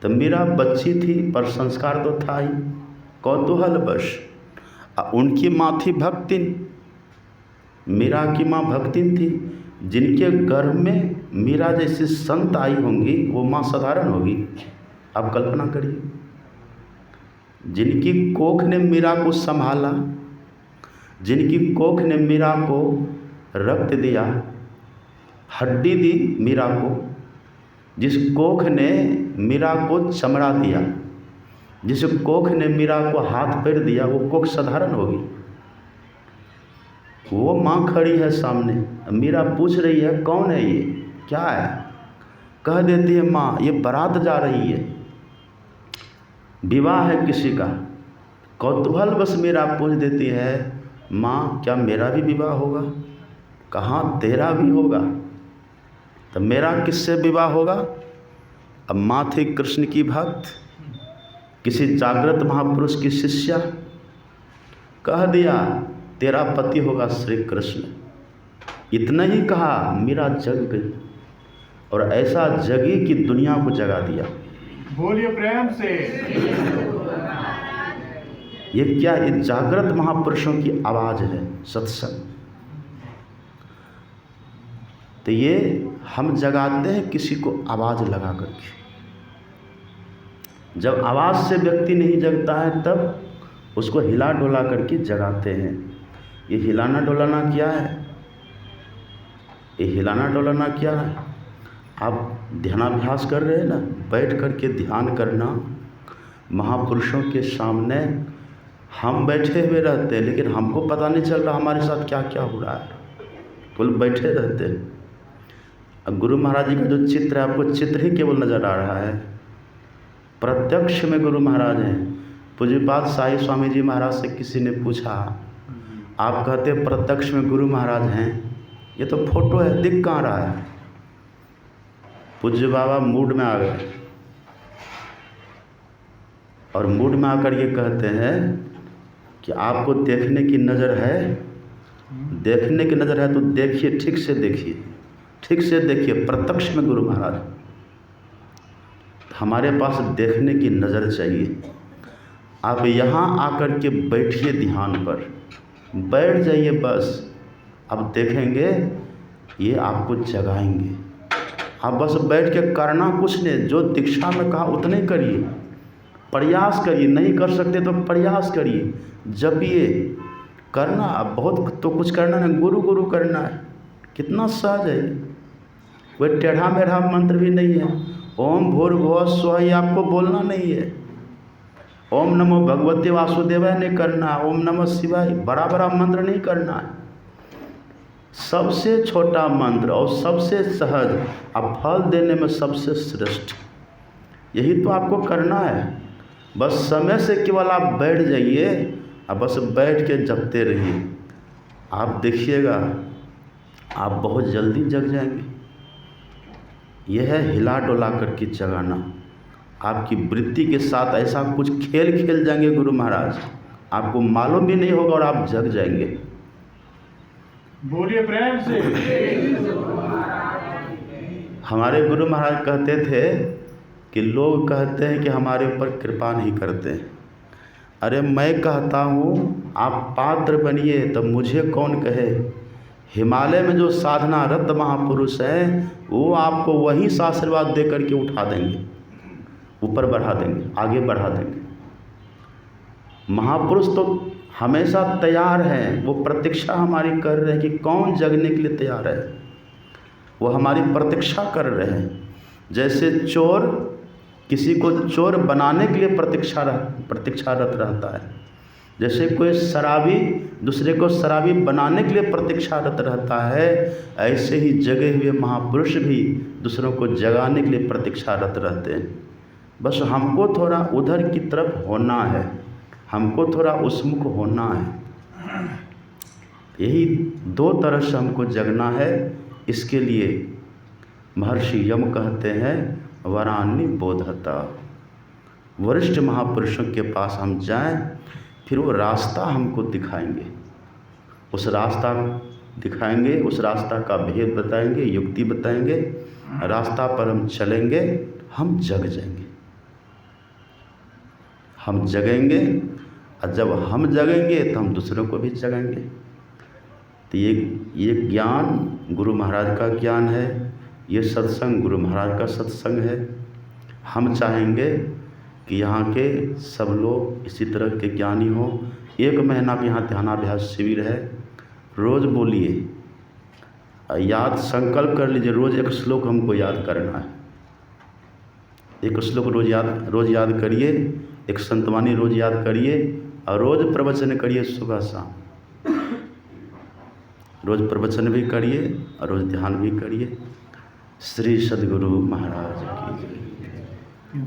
तो मीरा बच्ची थी पर संस्कार तो था ही, कौतूहलवश। उनकी माँ थी भक्तिन, मीरा की माँ भक्तिन थी। जिनके गर्भ में मीरा जैसी संत आई होंगी वो माँ साधारण होगी। आप कल्पना करिए, जिनकी कोख ने मीरा को संभाला, जिनकी कोख ने मीरा को रक्त दिया, हड्डी दी मीरा को, जिस कोख ने मीरा को चमड़ा दिया, जिस कोख ने मीरा को हाथ पैर दिया, वो कोख साधारण होगी? वो माँ खड़ी है सामने। मीरा पूछ रही है कौन है ये, क्या है? कह देती है माँ ये बारात जा रही है, विवाह है किसी का। कौतूहल बस मीरा पूछ देती है माँ क्या मेरा भी विवाह होगा? कहाँ तेरा भी होगा? तो मेरा किससे विवाह होगा? अब माँ थी कृष्ण की भक्त, किसी जागृत महापुरुष की शिष्या। कह दिया तेरा पति होगा श्री कृष्ण। इतना ही कहा, मीरा जग गई और ऐसा जगी कि दुनिया को जगा दिया। बोलिए प्रेम से। ये क्या, ये जागृत महापुरुषों की आवाज़ है, सत्संग। तो ये हम जगाते हैं किसी को आवाज़ लगा करके। जब आवाज़ से व्यक्ति नहीं जगता है तब उसको हिला डोला करके जगाते हैं। ये हिलाना डोलाना क्या है? ये हिलाना डोलाना क्या है? आप ध्यानाभ्यास कर रहे हैं ना, बैठ करके ध्यान करना। महापुरुषों के सामने हम बैठे हुए रहते हैं, लेकिन हमको पता नहीं चल रहा हमारे साथ क्या क्या हो रहा है। केवल बैठे रहते हैं। अब गुरु महाराज जी का जो चित्र है, आपको चित्र ही केवल नज़र आ रहा है, प्रत्यक्ष में गुरु महाराज हैं। पूज्यपाद साई स्वामी जी महाराज से किसी ने पूछा, आप कहते प्रत्यक्ष में गुरु महाराज हैं, ये तो फोटो है, दिख कहाँ रहा है? पूज्य बाबा मूड में आ गए और मूड में आकर ये कहते हैं कि आपको देखने की नज़र है, देखने की नज़र है तो देखिए, ठीक से देखिए, ठीक से देखिए। प्रत्यक्ष में गुरु महाराज। हमारे पास देखने की नज़र चाहिए। आप यहाँ आकर के बैठिए, ध्यान पर बैठ जाइए, बस आप देखेंगे ये आपको जगाएंगे। आप बस बैठ के करना कुछ नहीं, जो दीक्षा में कहा उतने करिए, प्रयास करिए। नहीं कर सकते तो प्रयास करिए, जपिए, करना। अब बहुत तो कुछ करना नहीं, गुरु गुरु करना है। कितना सहज है, कोई टेढ़ा मेढ़ा मंत्र भी नहीं है। ओम भूर्भुवः स्वः ही आपको बोलना नहीं है। ओम नमो भगवते वासुदेवाय नहीं करना, ओम नमः शिवाय बड़ा बड़ा मंत्र नहीं करना है। सबसे छोटा मंत्र और सबसे सहज, अब फल देने में सबसे श्रेष्ठ, यही तो आपको करना है। बस समय से केवल आप बैठ जाइए और बस बैठ के जगते रहिए। आप देखिएगा आप बहुत जल्दी जग जाएंगे। यह है हिला डुला करके जगाना। आपकी वृत्ति के साथ ऐसा कुछ खेल खेल जाएंगे गुरु महाराज, आपको मालूम भी नहीं होगा और आप जग जाएंगे। बोलिए प्रेम से। हमारे गुरु महाराज कहते थे कि लोग कहते हैं कि हमारे ऊपर कृपा नहीं करते। अरे मैं कहता हूँ आप पात्र बनिए, तब मुझे कौन कहे। हिमालय में जो साधनारत महापुरुष हैं वो आपको वहीं से आशीर्वाद दे करके उठा देंगे, ऊपर बढ़ा देंगे, आगे बढ़ा देंगे। महापुरुष तो हमेशा तैयार हैं, वो प्रतीक्षा हमारी कर रहे हैं कि कौन जगने के लिए तैयार है। वो हमारी प्रतीक्षा कर रहे हैं। जैसे चोर किसी को चोर बनाने के लिए प्रतीक्षारत रहता है, जैसे कोई शराबी दूसरे को शराबी बनाने के लिए प्रतीक्षारत रहता है, ऐसे ही जगे हुए महापुरुष भी दूसरों को जगाने के लिए प्रतीक्षारत रहते हैं। बस हमको थोड़ा उधर की तरफ होना है, हमको थोड़ा उसमुख होना है। यही दो तरह से हमको जगना है। इसके लिए महर्षि यम कहते हैं वरान्नि बोधता। वरिष्ठ महापुरुषों के पास हम जाएं, फिर वो रास्ता हमको दिखाएंगे, उस रास्ता दिखाएंगे, उस रास्ता का भेद बताएंगे, युक्ति बताएंगे, रास्ता पर हम चलेंगे, हम जग जाएंगे, हम जगेंगे। और जब हम जगेंगे तो हम दूसरों को भी जगाएंगे। तो ये ज्ञान गुरु महाराज का ज्ञान है, ये सत्संग गुरु महाराज का सत्संग है। हम चाहेंगे कि यहाँ के सब लोग इसी तरह के ज्ञानी हों। 1 महीना भी यहाँ ध्यानाभ्यास शिविर है। रोज़ बोलिए, याद संकल्प कर लीजिए, रोज़ एक श्लोक हमको याद करना है। एक श्लोक रोज़ याद करिए, एक संतवाणी रोज़ याद करिए और रोज़ प्रवचन करिए सुबह शाम। रोज़ प्रवचन भी करिए और रोज़ ध्यान भी करिए। श्री सद्गुरु महाराज की जय।